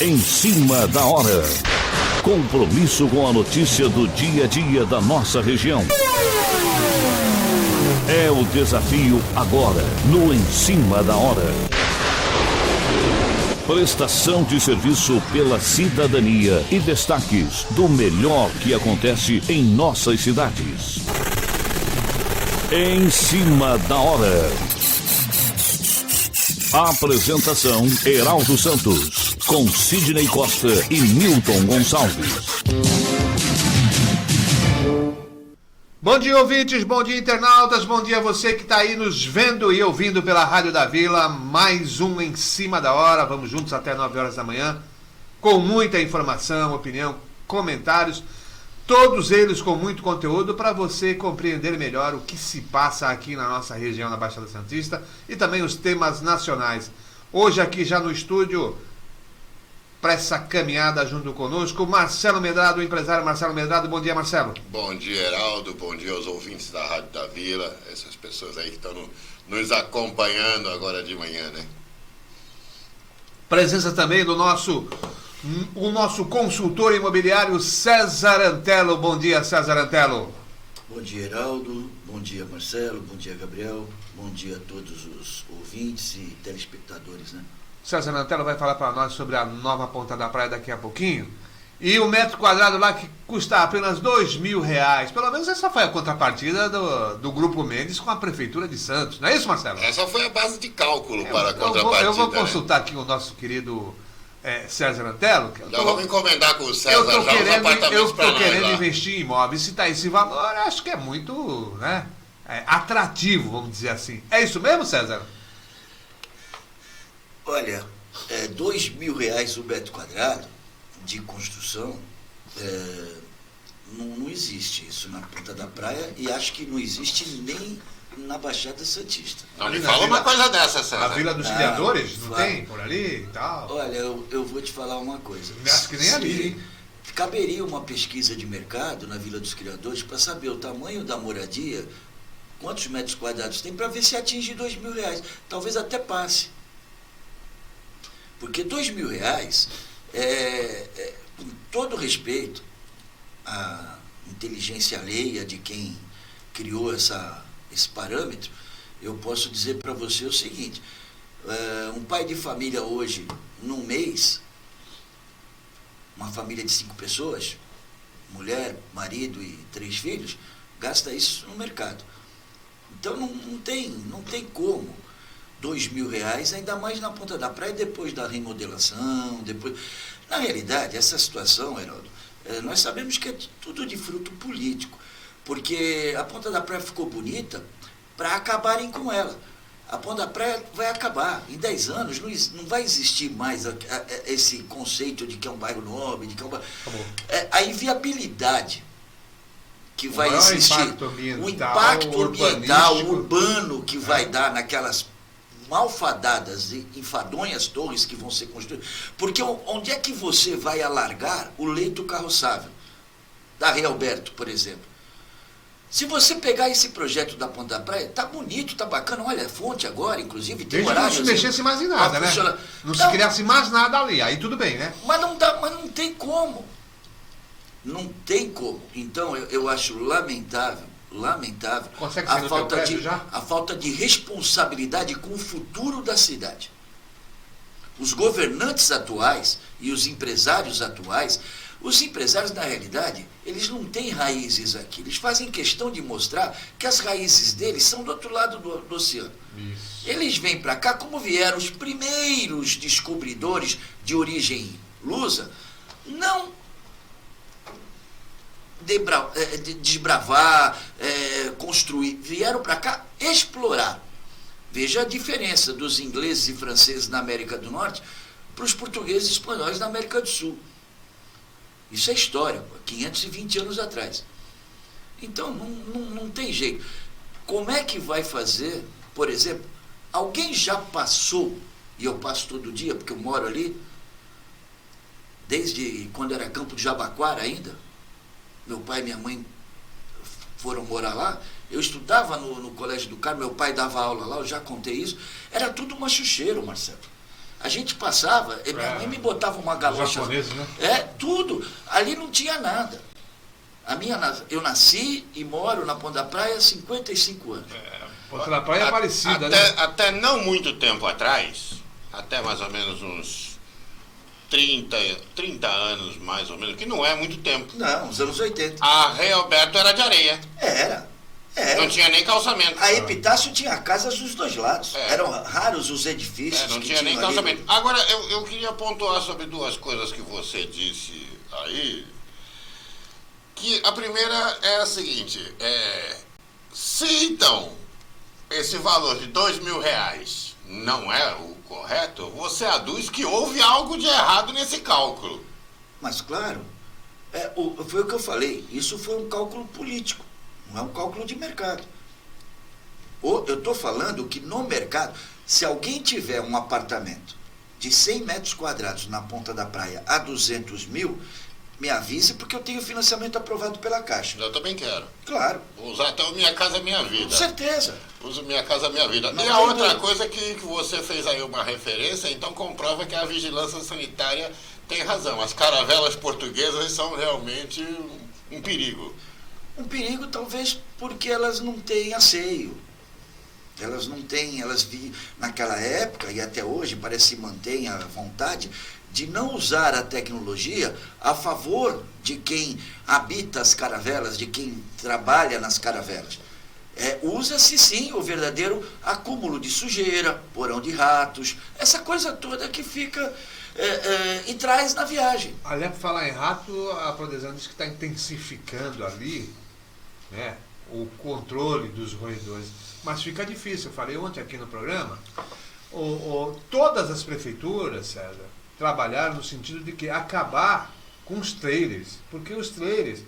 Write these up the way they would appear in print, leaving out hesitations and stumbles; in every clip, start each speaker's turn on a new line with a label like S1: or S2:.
S1: Em cima da hora. Compromisso com a notícia do dia a dia da nossa região. É o desafio agora, no Em Cima da Hora. Prestação de serviço pela cidadania e destaques do melhor que acontece em nossas cidades. Em Cima da Hora. Apresentação: Heraldo Santos, com Sidney Costa e Milton Gonçalves.
S2: Bom dia, ouvintes, bom dia, internautas, bom dia a você que está aí nos vendo e ouvindo pela Rádio da Vila. Mais um Em Cima da Hora, vamos juntos até 9 horas da manhã, com muita informação, opinião, comentários, todos eles com muito conteúdo para você compreender melhor o que se passa aqui na nossa região, na Baixada Santista, e também os temas nacionais. Hoje aqui já no estúdio, para essa caminhada junto conosco, Marcelo Medrado, o empresário Marcelo Medrado. Bom dia, Marcelo.
S3: Bom dia, Heraldo. Bom dia aos ouvintes da Rádio da Vila, essas pessoas aí que estão nos acompanhando agora de manhã, né?
S2: Presença também do nosso consultor imobiliário, César Antelo. Bom dia, César Antelo.
S4: Bom dia, Heraldo. Bom dia, Marcelo. Bom dia, Gabriel. Bom dia a todos os ouvintes e telespectadores, né?
S2: César Antelo vai falar para nós sobre a nova Ponta da Praia daqui a pouquinho. E o metro quadrado lá que custa apenas R$2.000. Pelo menos essa foi a contrapartida do Grupo Mendes com a Prefeitura de Santos. Não é isso, Marcelo?
S3: Essa foi a base de cálculo para a contrapartida.
S2: Eu vou consultar aqui o nosso querido César Antelo.
S3: Vamos encomendar com o César já os apartamentos para nós.
S2: Eu estou querendo investir em imóveis. Se está esse valor, acho que é muito atrativo, vamos dizer assim. É isso mesmo, César?
S4: Olha, R$2.000 o metro quadrado de construção, não existe isso na Ponta da Praia e acho que não existe nem na Baixada Santista.
S3: Não me fala uma coisa dessa, César.
S2: A Vila dos Criadores? Não tem por ali e tal?
S4: Olha, eu vou te falar uma coisa.
S2: Acho que nem ali, hein?
S4: Caberia uma pesquisa de mercado na Vila dos Criadores para saber o tamanho da moradia, quantos metros quadrados tem, para ver se atinge R$2.000. Talvez até passe. Porque R$2.000, com todo respeito à inteligência alheia de quem criou esse parâmetro, eu posso dizer para você o seguinte: um pai de família hoje, num mês, uma família de 5 pessoas, mulher, marido e 3 filhos, gasta isso no mercado. Então não tem como R$2.000, ainda mais na Ponta da Praia, depois da remodelação, depois... Na realidade, essa situação, Heraldo, nós sabemos que é tudo de fruto político, porque a Ponta da Praia ficou bonita para acabarem com ela. A Ponta da Praia vai acabar. Em 10 anos não vai existir mais esse conceito de que é um bairro nobre, de que é um bairro... A inviabilidade que vai existir, o impacto ambiental, urbano que vai dar naquelas malfadadas e enfadonhas torres que vão ser construídas. Porque onde é que você vai alargar o leito carroçável da Realberto, por exemplo? Se você pegar esse projeto da Ponta da Praia, tá bonito, tá bacana, olha, fonte agora, inclusive, tem horário.
S2: Desde que não se mexesse mais em nada, né? Não se criasse mais nada ali, aí tudo bem, né?
S4: Mas não tem como. Não tem como. Então, eu acho lamentável a falta de responsabilidade com o futuro da cidade. Os governantes atuais e os empresários atuais, os empresários, na realidade, eles não têm raízes aqui. Eles fazem questão de mostrar que as raízes deles são do outro lado do oceano. Isso. Eles vêm para cá como vieram os primeiros descobridores de origem lusa, não desbravar, construir, vieram para cá explorar. Veja a diferença dos ingleses e franceses na América do Norte para os portugueses e espanhóis na América do Sul. Isso é história, 520 anos atrás. Então, não tem jeito. Como é que vai fazer, por exemplo, alguém já passou, e eu passo todo dia, porque eu moro ali, desde quando era Campo de Jabaquara ainda, meu pai e minha mãe foram morar lá, eu estudava no Colégio do Carmo, meu pai dava aula lá, eu já contei isso, era tudo machucheiro, Marcelo. A gente passava, minha mãe me botava uma galocha.
S2: Japoneses, né?
S4: Tudo. Ali não tinha nada. Eu nasci e moro na Ponta da Praia há 55 anos.
S2: Ponta da Praia é parecida, né?
S3: Até não muito tempo atrás, até mais ou menos uns 30 anos, mais ou menos, que não é muito tempo.
S4: Não, uns anos 80.
S3: A Realberto era de areia.
S4: Era.
S3: Não tinha nem calçamento.
S4: A Epitácio tinha casas dos dois lados. Eram raros os edifícios.
S3: Não
S4: que
S3: tinha nem
S4: tinham ali.
S3: calçamento. Agora, eu queria pontuar sobre duas coisas que você disse aí. Que a primeira é a seguinte: se então esse valor de R$2.000 não é o correto, você aduz que houve algo de errado nesse cálculo.
S4: Mas claro, foi o que eu falei. Isso foi um cálculo político. Não é um cálculo de mercado. Eu estou falando que no mercado, se alguém tiver um apartamento de 100 metros quadrados na Ponta da Praia a 200 mil, me avise, porque eu tenho financiamento aprovado pela Caixa.
S3: Eu também quero.
S4: Claro.
S3: Vou usar até o Minha Casa Minha Vida.
S4: Com certeza.
S3: Uso Minha Casa Minha Vida.
S4: Não
S3: e a
S4: tem
S3: outra
S4: dúvida.
S3: coisa que você fez aí uma referência, então comprova que a vigilância sanitária tem razão. As caravelas portuguesas são realmente um perigo.
S4: Um perigo talvez porque elas não têm asseio. Elas não têm, naquela época e até hoje parece que mantém a vontade de não usar a tecnologia a favor de quem habita as caravelas, de quem trabalha nas caravelas. Usa-se sim o verdadeiro acúmulo de sujeira, porão de ratos, essa coisa toda que fica e traz na viagem.
S2: Aliás, por falar em rato, a Prodesão diz que está intensificando ali, né, o controle dos roedores. Mas fica difícil. Eu falei ontem aqui no programa, todas as prefeituras, César, trabalharam no sentido de que acabar com os trailers. Porque os trailers,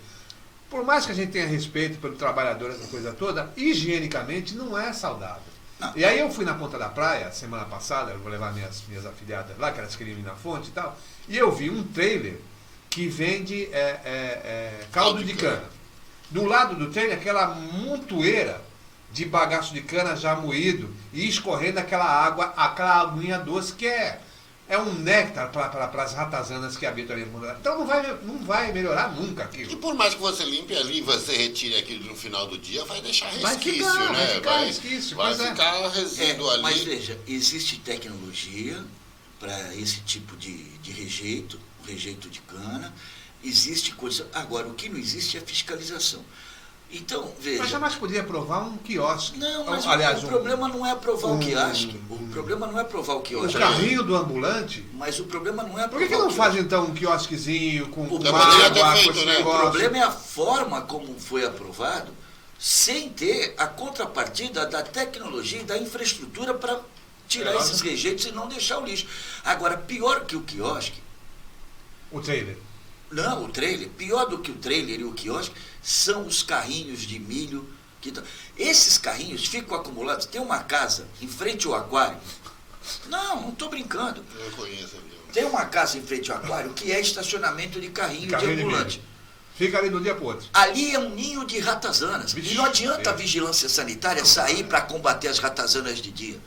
S2: por mais que a gente tenha respeito pelo trabalhador, essa coisa toda, higienicamente não é saudável.
S4: Não.
S2: E aí eu fui na Ponta da Praia, semana passada, eu vou levar minhas afilhadas lá, que elas queriam ir na fonte e tal, e eu vi um trailer que vende caldo de cana. Do lado do trailer, aquela montoeira de bagaço de cana já moído e escorrendo aquela aguinha doce que é um néctar para as ratazanas que habitam ali no mundo. Então não vai melhorar nunca aquilo.
S3: E por mais que você limpe ali, você retire aquilo no final do dia, vai deixar resquício,
S2: vai ficar
S3: né?
S2: resquício,
S3: Vai
S2: pois é.
S3: ficar resíduo ali.
S4: Mas veja, existe tecnologia para esse tipo de rejeito, o rejeito de cana, existe coisa. Agora, o que não existe é fiscalização. Então, veja.
S2: Mas jamais podia aprovar um quiosque.
S4: Não, mas
S2: aliás,
S4: o problema não é aprovar o quiosque. O problema não é aprovar o
S2: O
S4: quiosque.
S2: carrinho do ambulante.
S4: Mas o problema não é
S2: Por
S4: aprovar
S2: que não
S4: o
S2: faz
S4: quiosque.
S2: então um quiosquezinho com
S3: poderia
S2: água,
S3: ter
S2: com
S3: feito,
S2: esse
S3: né?
S4: O
S2: negócio?
S4: problema é a forma como foi aprovado, sem ter a contrapartida da tecnologia e da infraestrutura para tirar esses rejeitos e não deixar o lixo. Agora, pior que o quiosque,
S2: O trailer.
S4: não, o trailer, pior do que o trailer e o quiosque, são os carrinhos de milho. Esses carrinhos ficam acumulados. Tem uma casa em frente ao aquário. Não estou brincando.
S3: Eu conheço, viu?
S4: Tem uma casa em frente ao aquário que é estacionamento de carrinho de ambulante.
S2: milho. Fica ali do dia pro outro.
S4: Ali é um ninho de ratazanas.
S2: Vixe,
S4: E não adianta a vigilância sanitária sair para combater as ratazanas de dia.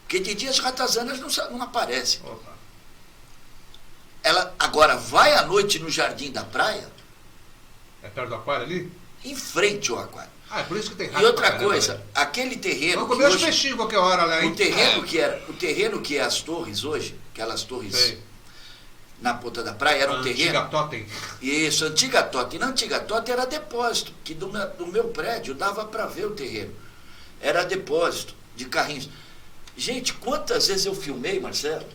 S4: Porque de dia as ratazanas não aparecem.
S2: Opa.
S4: Ela agora vai à noite no jardim da praia,
S2: É perto do aquário ali?
S4: em frente ao aquário.
S2: Ah, é por isso que tem rato.
S4: E outra
S2: pra caramba,
S4: coisa,
S2: né?
S4: aquele terreno
S2: Vamos
S4: que
S2: comer os
S4: hoje,
S2: peixinhos qualquer hora lá, hein?
S4: o terreno que é as torres hoje, aquelas torres
S2: Sei.
S4: na Ponta da Praia, era um terreno.
S2: Antiga Totem.
S4: Isso, antiga Totem. Na antiga Totem era depósito, que do meu prédio dava para ver o terreno. Era depósito de carrinhos. Gente, quantas vezes eu filmei, Marcelo?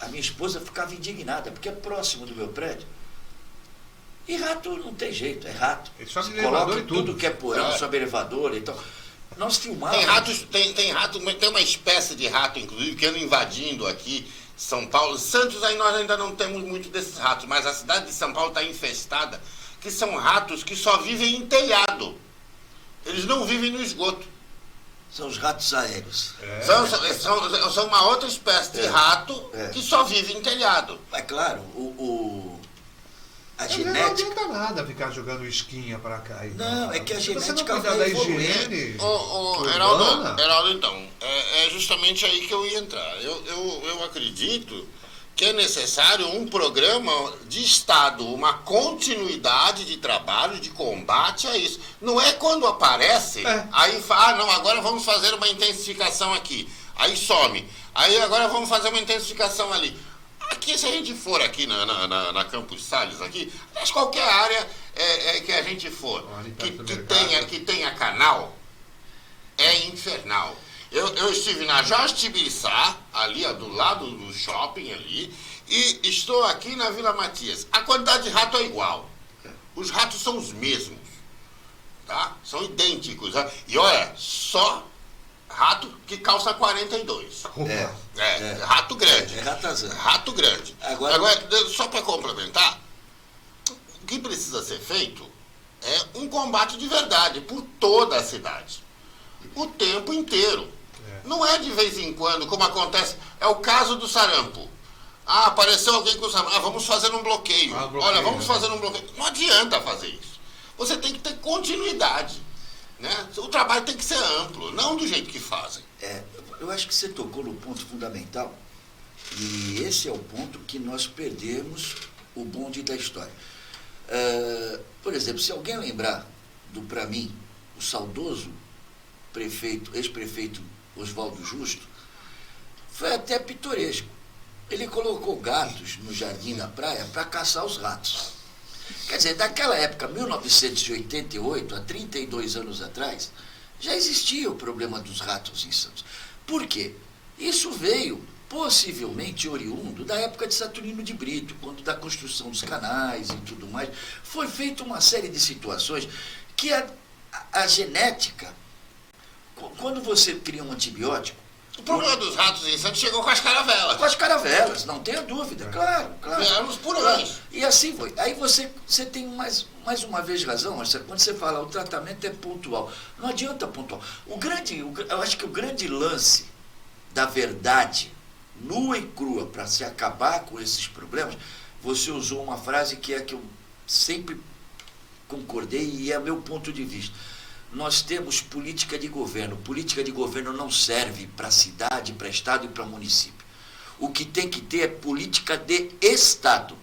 S4: A minha esposa ficava indignada, porque é próximo do meu prédio. E rato não tem jeito, é rato.
S2: Ele sobe
S4: Você
S2: elevador
S4: coloca
S2: e tudo.
S4: tudo que é porão,
S3: É.
S4: sobe elevador e tal. Nós filmávamos.
S3: Tem rato, tem uma espécie de rato, inclusive, que anda invadindo aqui São Paulo. Santos, aí nós ainda não temos muito desses ratos, mas a cidade de São Paulo está infestada, que são ratos que só vivem em telhado. Eles não vivem no esgoto.
S4: São os ratos aéreos.
S3: São uma outra espécie de rato que só vive em telhado.
S4: É claro, A
S2: Não
S4: genética...
S2: adianta nada ficar jogando esquinha pra cá.
S4: Não, é que a
S2: Se você não
S4: genética
S2: cuidar
S4: vai
S2: da
S4: evoluir.
S2: higiene
S3: Heraldo,
S2: urbana,
S3: então, é justamente aí que eu ia entrar. Eu acredito que é necessário um programa de Estado, uma continuidade de trabalho, de combate a isso. Não é quando aparece, aí fala, não, agora vamos fazer uma intensificação aqui. Aí some. Aí agora vamos fazer uma intensificação ali. Aqui, se a gente for aqui na Campos Salles, aqui, mas qualquer área que a gente for, que tenha canal, é infernal. Eu estive na Jorge Tibiriçá, ali do lado do shopping ali, e estou aqui na Vila Matias. A quantidade de rato é igual. Os ratos são os mesmos, tá? São idênticos. Tá? E olha, só rato que calça 42. Rato grande.
S4: Ratazão.
S3: Rato grande. Agora só para complementar, o que precisa ser feito é um combate de verdade por toda a cidade. O tempo inteiro. Não é de vez em quando, como acontece. É o caso do sarampo. Apareceu alguém com sarampo. Vamos fazer um bloqueio. Olha, vamos fazer um bloqueio. Não adianta fazer isso. Você tem que ter continuidade. Né? O trabalho tem que ser amplo, não do jeito que fazem.
S4: Eu acho que você tocou no ponto fundamental, e esse é o ponto que nós perdemos o bonde da história. Por exemplo, se alguém lembrar para mim, o saudoso ex-prefeito Oswaldo Justo, foi até pitoresco. Ele colocou gatos no jardim da praia para caçar os ratos. Quer dizer, daquela época, 1988, há 32 anos atrás, já existia o problema dos ratos em Santos. Por quê? Isso veio possivelmente oriundo da época de Saturnino de Brito, quando da construção dos canais e tudo mais. Foi feita uma série de situações que a genética, quando você cria um antibiótico,
S3: o problema dos ratos em Santos chegou com as caravelas.
S4: Com as caravelas, não tenha dúvida, claro.
S3: Anos por anos.
S4: E assim foi. Aí você tem mais uma vez razão, Marcelo, quando você fala o tratamento é pontual. Não adianta pontual. Eu acho que o grande lance da verdade, nua e crua, para se acabar com esses problemas, você usou uma frase que é que eu sempre concordei e é meu ponto de vista. Nós temos política de governo. Política de governo não serve para cidade, para estado e para município. O que tem que ter é política de Estado.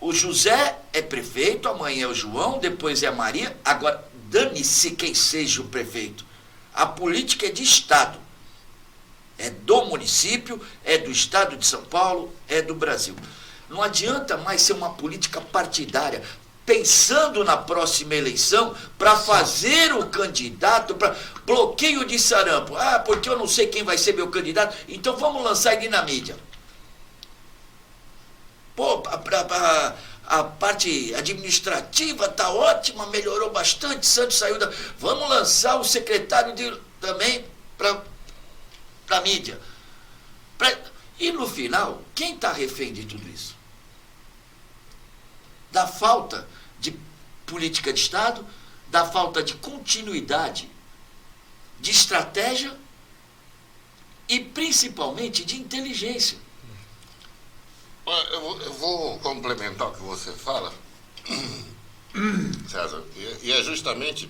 S4: O José é prefeito, amanhã é o João, depois é a Maria. Agora, dane-se quem seja o prefeito. A política é de Estado. É do município, é do Estado de São Paulo, é do Brasil. Não adianta mais ser uma política partidária, pensando na próxima eleição para fazer o candidato, para bloqueio de sarampo. Porque eu não sei quem vai ser meu candidato, então vamos lançar ele na mídia. A parte administrativa está ótima, melhorou bastante, Santos saiu da... Vamos lançar o secretário também para a mídia. E no final, quem está refém de tudo isso? Da falta de política de Estado, da falta de continuidade, de estratégia e principalmente de inteligência.
S3: Eu vou complementar o que você fala, César, e é justamente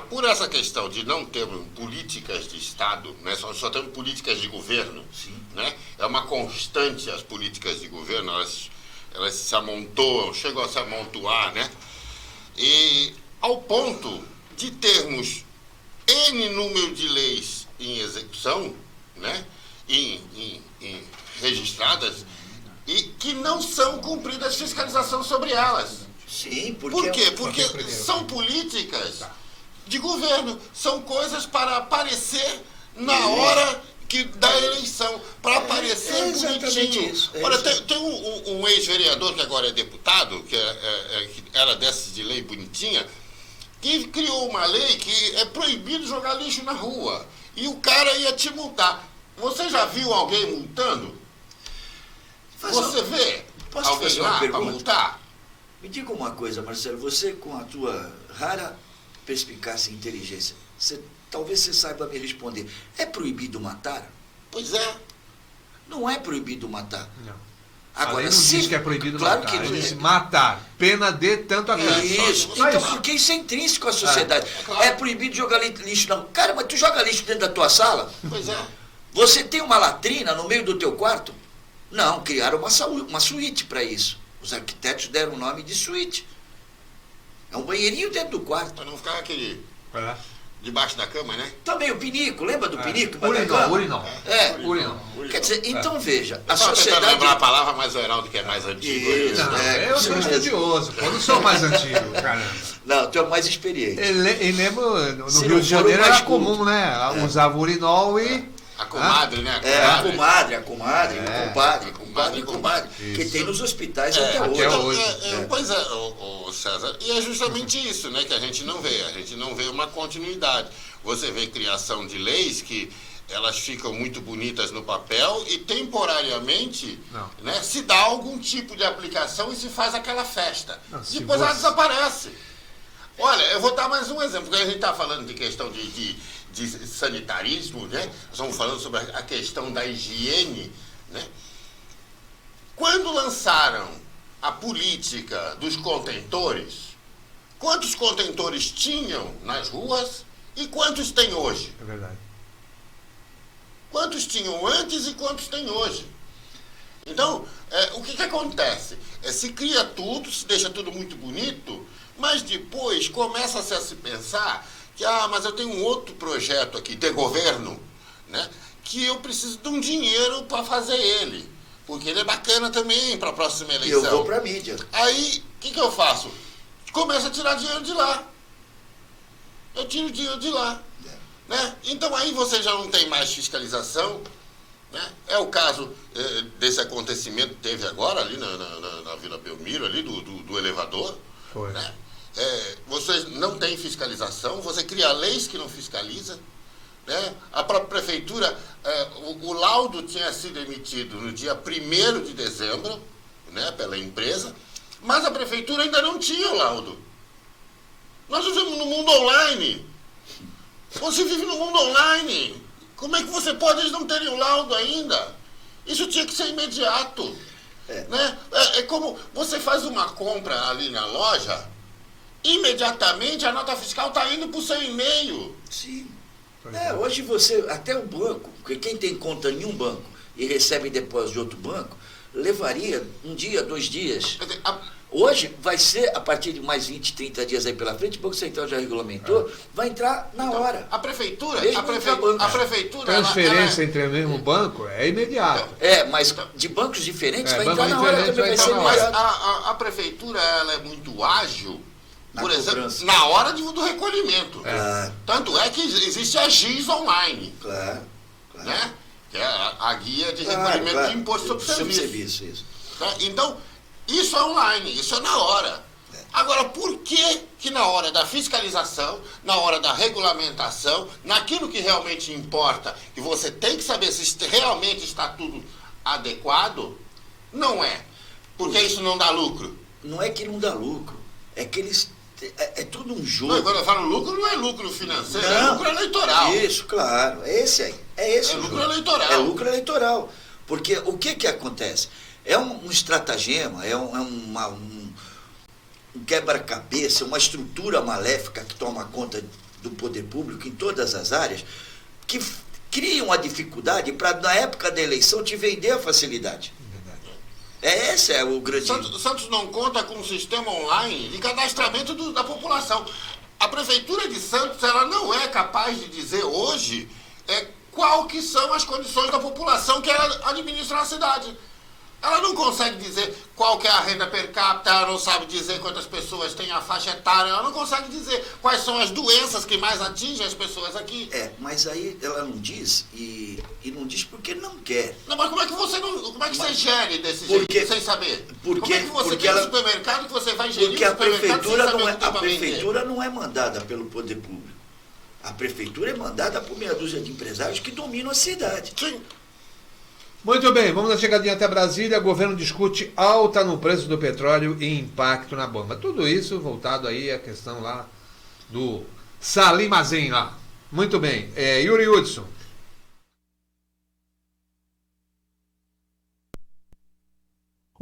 S3: por essa questão de não termos políticas de Estado, né, só temos políticas de governo, né, é uma constante as políticas de governo, elas se amontoam, chegam a se amontoar, né? E ao ponto de termos N número de leis em execução, né? Em registradas, e que não são cumpridas fiscalização sobre elas.
S4: Sim,
S3: Por quê? Porque são políticas de governo, são coisas para aparecer na hora da eleição, para aparecer bonitinho. Olha, tem um ex-vereador que agora é deputado, que era dessas de lei bonitinha, que criou uma lei que é proibido jogar lixo na rua. E o cara ia te multar. Você já viu alguém multando? Você vê alguém lá para multar?
S4: Me diga uma coisa, Marcelo, você com a tua rara perspicácia e inteligência, talvez você saiba me responder. É proibido matar?
S3: Pois é.
S4: Não é proibido matar.
S2: Não. A lei não diz que é proibido matar.
S4: Que
S2: Ele diz matar. Pena de tanto a pena.
S4: Isso. Então, porque isso é intrínseco à sociedade. É proibido jogar lixo, não. Cara, mas tu joga lixo dentro da tua sala?
S3: Pois é.
S4: Você tem uma latrina no meio do teu quarto? Não, criaram uma suíte para isso. Os arquitetos deram o nome de suíte. É um banheirinho dentro do quarto.
S3: Para não ficar aquele...
S2: É.
S3: Debaixo da cama, né?
S4: Também o pinico, lembra do pinico?
S2: Urinol.
S4: Quer dizer, então veja,
S3: A
S4: a sociedade...
S3: lembrar a palavra, mas o Heraldo, que é mais antigo.
S4: Isso,
S2: Não,
S4: é,
S2: eu sou estudioso, eu não sou mais antigo, caramba.
S4: Não, tu é mais experiente.
S2: E lembro, no
S4: Se
S2: Rio
S4: não
S2: de
S4: for o
S2: Janeiro
S4: mais
S2: era comum, né? Usava urinol e...
S3: A comadre, né?
S4: A comadre, o compadre e comadre, que tem nos hospitais até hoje.
S3: Pois é, o César, e é justamente isso, né, que a gente não vê. A gente não vê uma continuidade. Você vê criação de leis que elas ficam muito bonitas no papel e temporariamente, né, se dá algum tipo de aplicação e se faz aquela festa. Depois ela desaparece. Olha, eu vou dar mais um exemplo, porque a gente está falando de questão de sanitarismo, né? Nós estamos falando sobre a questão da higiene, né? Quando lançaram a política dos contentores, quantos contentores tinham nas ruas e quantos tem hoje?
S2: É verdade.
S3: Quantos tinham antes e quantos tem hoje? Então, o que acontece? Se cria tudo, se deixa tudo muito bonito, mas depois começa-se a se pensar que, mas eu tenho um outro projeto aqui de governo, né, que eu preciso de um dinheiro para fazer ele, porque ele é bacana também para a próxima eleição.
S4: Eu vou para a mídia.
S3: Aí, o que eu faço? Começo a tirar dinheiro de lá. Eu tiro dinheiro de lá. Né? Então aí você já não tem mais fiscalização. Né? É o caso desse acontecimento que teve agora ali na Vila Belmiro, ali do elevador.
S2: Foi.
S3: Né? Você não tem fiscalização, você cria leis que não fiscaliza. Né? A própria prefeitura, o laudo tinha sido emitido no dia 1º de dezembro, né, pela empresa, mas a prefeitura ainda não tinha o laudo. Nós vivemos no mundo online. Você vive no mundo online. Como é que você pode eles não terem o laudo ainda? Isso tinha que ser imediato. Né? É como você faz uma compra ali na loja, imediatamente a nota fiscal está indo para o seu e-mail.
S4: Sim. Hoje você, até o banco, porque quem tem conta em um banco e recebe depósito de outro banco, levaria um dia, 2 dias. Hoje vai ser, a partir de mais 20, 30 dias aí pela frente, o Banco Central já regulamentou, vai entrar na hora.
S3: A prefeitura,
S2: transferência entre o mesmo banco é imediato.
S4: Mas de bancos diferentes vai entrar na hora também, vai ser
S3: imediato. Mas a prefeitura ela é muito ágil, por exemplo, na hora do recolhimento. Tanto é que existe a GIS online.
S4: Claro.
S3: Né? Que é a guia de recolhimento de imposto sobre serviço.
S4: Isso.
S3: Tá? Então, isso é online, isso é na hora. Agora, por que na hora da fiscalização, na hora da regulamentação, naquilo que realmente importa, que você tem que saber se realmente está tudo adequado, não é? Porque isso não dá lucro.
S4: Não é que não dá lucro, é que eles... É tudo um jogo.
S3: Não, quando eu falo lucro, não é lucro financeiro, é lucro eleitoral.
S4: Isso, claro, é esse aí. É esse o
S3: lucro
S4: jogo.
S3: Eleitoral.
S4: É lucro eleitoral. Porque o que acontece? É um estratagema, um quebra-cabeça, uma estrutura maléfica que toma conta do poder público em todas as áreas, que criam a dificuldade para, na época da eleição, te vender a facilidade. Esse é o grande...
S3: Santos não conta com um sistema online de cadastramento da população. A Prefeitura de Santos ela não é capaz de dizer hoje qual que são as condições da população que ela administra na cidade. Ela não consegue dizer qual que é a renda per capita, ela não sabe dizer quantas pessoas têm a faixa etária, ela não consegue dizer quais são as doenças que mais atingem as pessoas aqui.
S4: Mas aí ela não diz, e não diz porque não quer.
S3: Não, mas como é que você gere desse jeito, sem saber? Como é que você tem um supermercado que você vai gerir
S4: porque
S3: um supermercado
S4: a prefeitura não é mandada pelo poder público. A prefeitura é mandada por meia dúzia de empresários que dominam a cidade.
S3: Sim.
S2: Muito bem, vamos na chegadinha até Brasília. O governo discute alta no preço do petróleo e impacto na bomba. Tudo isso voltado aí à questão lá do Salimazem lá. Muito bem. Yuri Hudson.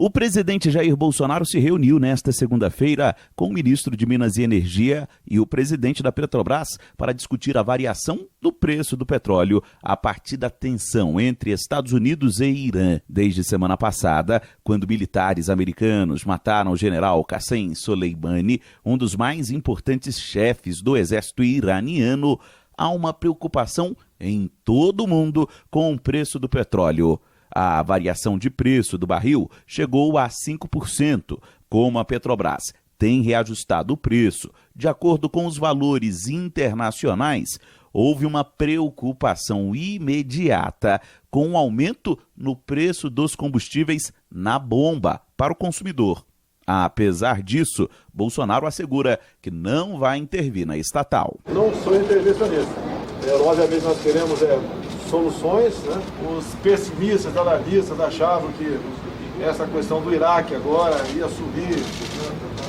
S1: O presidente Jair Bolsonaro se reuniu nesta segunda-feira com o ministro de Minas e Energia e o presidente da Petrobras para discutir a variação do preço do petróleo a partir da tensão entre Estados Unidos e Irã. Desde semana passada, quando militares americanos mataram o general Qassem Soleimani, um dos mais importantes chefes do exército iraniano, há uma preocupação em todo o mundo com o preço do petróleo. A variação de preço do barril chegou a 5%, como a Petrobras tem reajustado o preço de acordo com os valores internacionais. Houve uma preocupação imediata com o aumento no preço dos combustíveis na bomba para o consumidor. Apesar disso, Bolsonaro assegura que não vai intervir na estatal.
S5: Não sou intervencionista. Obviamente nós queremos soluções, né? Os pessimistas, alarmistas achavam que essa questão do Iraque agora ia subir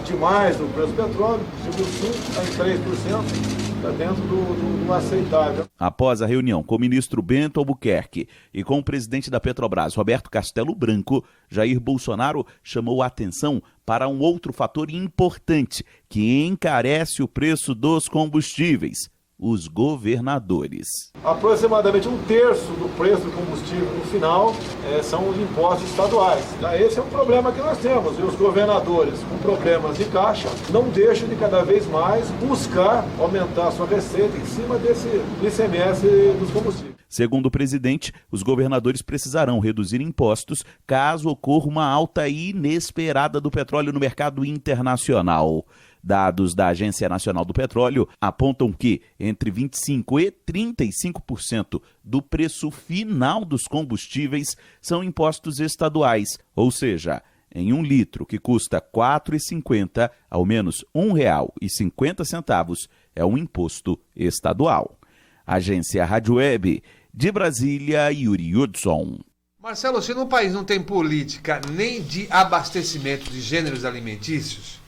S5: demais o preço do petróleo, subiu 5% a 3%, está dentro do aceitável.
S1: Após a reunião com o ministro Bento Albuquerque e com o presidente da Petrobras, Roberto Castelo Branco, Jair Bolsonaro chamou a atenção para um outro fator importante que encarece o preço dos combustíveis: os governadores.
S5: Aproximadamente 1/3 do preço do combustível no final são os impostos estaduais. Esse é um problema que nós temos. E os governadores com problemas de caixa não deixam de cada vez mais buscar aumentar a sua receita em cima desse ICMS dos combustíveis.
S1: Segundo o presidente, os governadores precisarão reduzir impostos caso ocorra uma alta inesperada do petróleo no mercado internacional. Dados da Agência Nacional do Petróleo apontam que entre 25% e 35% do preço final dos combustíveis são impostos estaduais, ou seja, em 1 litro que custa R$ 4,50, ao menos R$ 1,50 é um imposto estadual. Agência Rádio Web, de Brasília, Yuri Hudson.
S2: Marcelo, se no país não tem política nem de abastecimento de gêneros alimentícios,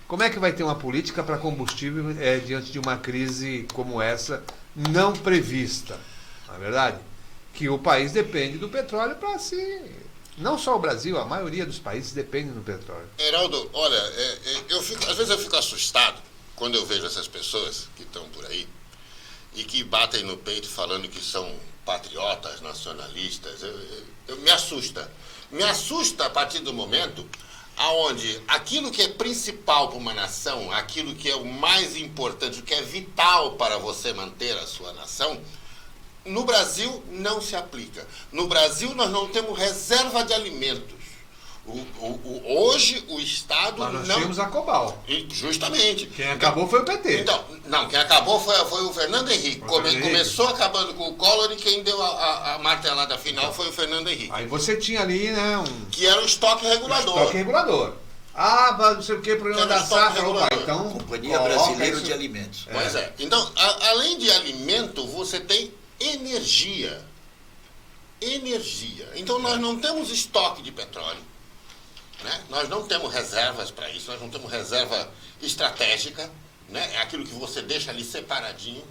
S2: como é que vai ter uma política para combustível diante de uma crise como essa, não prevista? Na verdade, que o país depende do petróleo para si. Não só o Brasil, a maioria dos países dependem do petróleo.
S3: Heraldo, olha, às vezes eu fico assustado quando eu vejo essas pessoas que estão por aí e que batem no peito falando que são patriotas, nacionalistas. Me assusta. Me assusta a partir do momento aonde aquilo que é principal para uma nação, aquilo que é o mais importante, o que é vital para você manter a sua nação, no Brasil não se aplica. No Brasil nós não temos reserva de alimentos. Hoje o Estado
S2: Mas nós
S3: não...
S2: tínhamos a Cobal.
S3: Justamente.
S2: Quem acabou foi o PT.
S3: Então, não, quem acabou foi o Fernando Henrique. Começou acabando com o Collor e quem deu a martelada final foi o Fernando Henrique.
S2: Aí você tinha ali, né,
S3: que era o estoque regulador.
S2: Estoque regulador. Não sei o que, problema da safra. Então,
S4: Companhia Brasileira de Alimentos.
S3: Pois é. Então, além de alimento, você tem energia. Energia. Então, nós não temos estoque de petróleo. Né? Nós não temos reservas para isso, nós não temos reserva estratégica, né? É aquilo que você deixa ali separadinho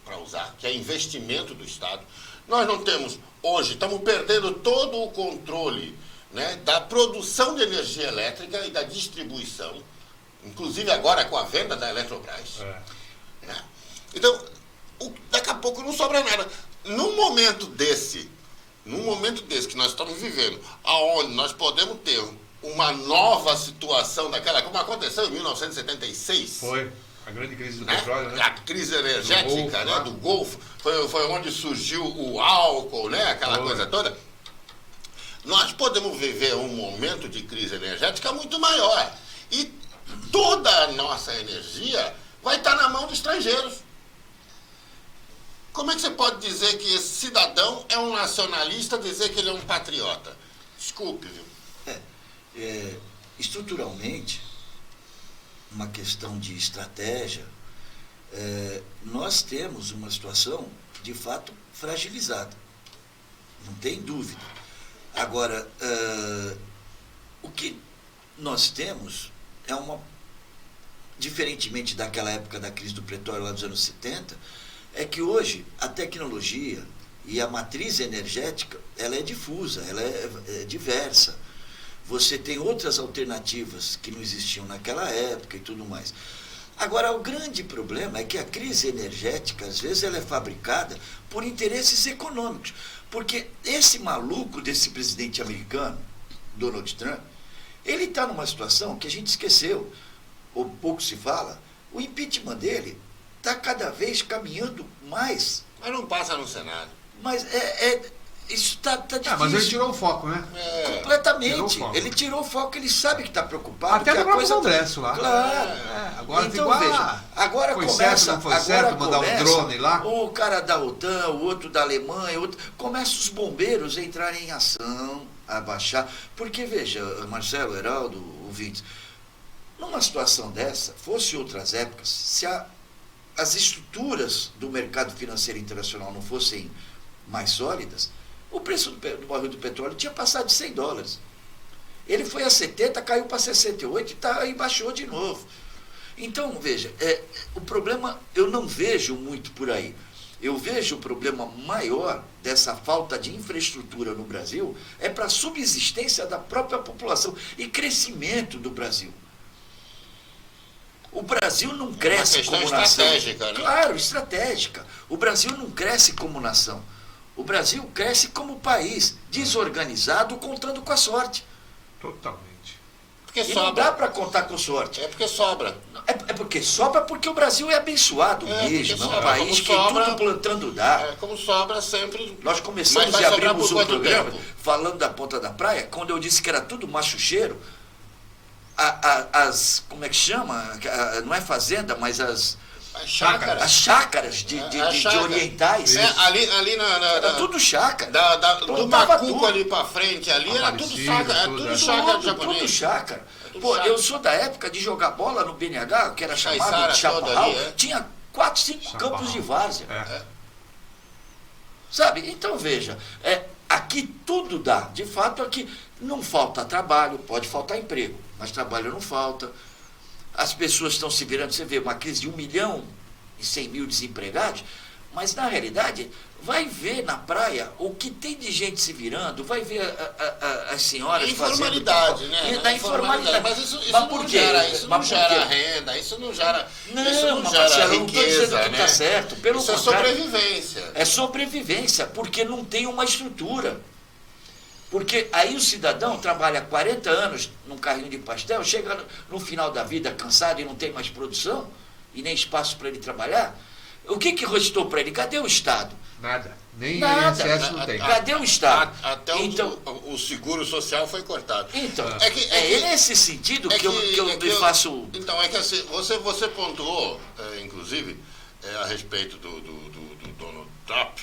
S3: para usar, que é investimento do Estado. Nós não temos, hoje, estamos perdendo todo o controle, né, da produção de energia elétrica e da distribuição, inclusive agora com a venda da Eletrobras. Né? Então, daqui a pouco não sobra nada. Num momento desse que nós estamos vivendo, aonde nós podemos ter uma nova situação daquela, como aconteceu em 1976.
S2: Foi a grande crise do
S3: né?
S2: petróleo, né?
S3: A crise energética do Golfo, foi onde surgiu o álcool, né? Aquela coisa toda. Nós podemos viver um momento de crise energética muito maior. E toda a nossa energia vai estar na mão de estrangeiros. Como é que você pode dizer que esse cidadão é um nacionalista, dizer que ele é um patriota? Desculpe, viu?
S4: Estruturalmente, uma questão de estratégia, nós temos uma situação, de fato, fragilizada. Não tem dúvida. Agora, o que nós temos é diferentemente daquela época da crise do petróleo lá dos anos 70, é que hoje a tecnologia e a matriz energética, ela é difusa, ela é diversa. você tem outras alternativas que não existiam naquela época e tudo mais. Agora, o grande problema é que a crise energética, às vezes, ela é fabricada por interesses econômicos. Porque esse maluco desse presidente americano, Donald Trump, ele está numa situação que a gente esqueceu, ou pouco se fala, o impeachment dele está cada vez caminhando mais.
S3: Mas não passa no Senado.
S4: Mas isso está difícil.
S2: Mas ele tirou o foco, né?
S4: Completamente.
S2: Tirou o foco.
S4: Ele tirou o foco, ele sabe que está preocupado.
S2: Até
S4: que
S2: no
S4: a
S2: próprio
S4: coisa
S2: Congresso lá.
S4: Claro.
S2: Agora
S4: então,
S2: ficou,
S4: veja, agora
S2: foi
S4: começa,
S2: certo, não foi
S4: agora
S2: certo mandar
S4: começa,
S2: um drone lá?
S4: o cara da OTAN, o outro da Alemanha, começa os bombeiros a entrarem em ação, a baixar. Porque, veja, Marcelo, Heraldo, ouvintes, numa situação dessa, fosse outras épocas, se as estruturas do mercado financeiro internacional não fossem mais sólidas, o preço do barril do petróleo tinha passado de $100. Ele foi a 70, caiu para 68 e baixou de novo. Então, veja, o problema eu não vejo muito por aí. Eu vejo o problema maior dessa falta de infraestrutura no Brasil é para a subsistência da própria população e crescimento do Brasil. O Brasil não cresce como nação.
S3: Estratégica, né?
S4: Claro, estratégica. O Brasil não cresce como nação. O Brasil cresce como país, desorganizado, contando com a sorte.
S2: Totalmente.
S3: Porque
S4: E
S3: sobra.
S4: não dá para contar com sorte.
S3: É porque sobra.
S4: É porque sobra porque o Brasil é abençoado mesmo. É um
S3: sobra.
S4: país
S3: Como
S4: que
S3: sobra,
S4: tudo plantando dá.
S3: Como sobra sempre.
S4: Nós começamos
S3: Mas vai
S4: e
S3: sobrar
S4: abrimos
S3: por
S4: o
S3: quanto
S4: programa
S3: tempo?
S4: falando da ponta da praia, quando eu disse que era tudo machucheiro. Como é que chama? Não é fazenda, mas as chácaras de orientais.
S3: Ali
S4: Era tudo chácara.
S3: do
S4: Plantava
S3: Macuco
S4: tudo.
S3: ali pra frente, ali era tudo
S2: Aparecida,
S3: chácara.
S2: tudo,
S3: Tudo
S2: é.
S3: chácara
S4: Tudo
S3: japonês.
S4: chácara.
S3: Tudo
S4: Pô,
S3: chácara.
S4: eu sou da época de jogar bola no BNH, que era chamado
S3: Caiçara
S4: de
S3: toda
S4: chaparral.
S3: ali, é.
S4: Tinha 4, 5 campos de várzea. Sabe? Então, veja, aqui tudo dá. De fato, aqui não falta trabalho, pode faltar emprego, mas trabalho não falta. As pessoas estão se virando, você vê, uma crise de 1.100.000 desempregados, mas na realidade, vai ver na praia o que tem de gente se virando, vai ver as senhoras
S3: Informalidade,
S4: fazendo...
S3: né?
S4: Na informalidade.
S3: Mas isso
S4: Mas
S3: não
S4: por quê?
S3: gera, isso não
S4: Mas por
S3: gera
S4: quê?
S3: renda, isso não gera
S4: Não, Marcelo, eu não estou dizendo
S3: riqueza,
S4: que
S3: né?
S4: está certo. Pelo
S3: Isso é
S4: contrário,
S3: sobrevivência.
S4: é sobrevivência, porque não tem uma estrutura. Porque aí o cidadão trabalha 40 anos num carrinho de pastel, chega no final da vida cansado e não tem mais produção, e nem espaço para ele trabalhar. O que restou para ele? Cadê o Estado?
S2: Nada. Nem
S4: Nada.
S2: INSS não tem.
S4: Cadê o Estado?
S3: Até o seguro social foi cortado.
S4: Então,
S3: É
S4: nesse sentido que eu me faço...
S3: Então, é que assim, você pontuou, inclusive, a respeito do Donald Trump,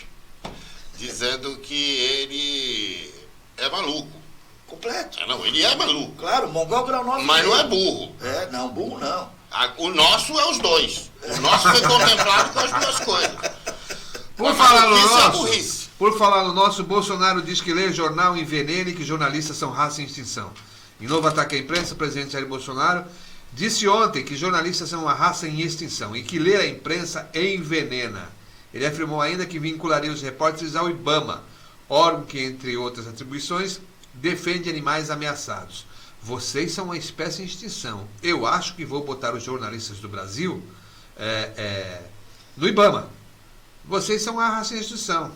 S3: dizendo que ele é maluco.
S4: Completo.
S3: Não, ele é maluco.
S4: Claro, Mongol grau 9.
S3: Mas não é burro.
S4: Não, burro não.
S3: O nosso é os dois. O nosso foi contemplado com as duas coisas.
S2: Por falar no
S3: Isso é
S2: nosso,
S3: burrice.
S2: por falar no nosso, Bolsonaro diz que ler jornal envenena e que jornalistas são raça em extinção. Em novo ataque à imprensa, o presidente Jair Bolsonaro disse ontem que jornalistas são uma raça em extinção e que ler a imprensa envenena. Ele afirmou ainda que vincularia os repórteres ao IBAMA, órgão que, entre outras atribuições, defende animais ameaçados. Vocês são uma espécie em extinção. Eu acho que vou botar os jornalistas do Brasil no IBAMA. Vocês são uma raça em extinção.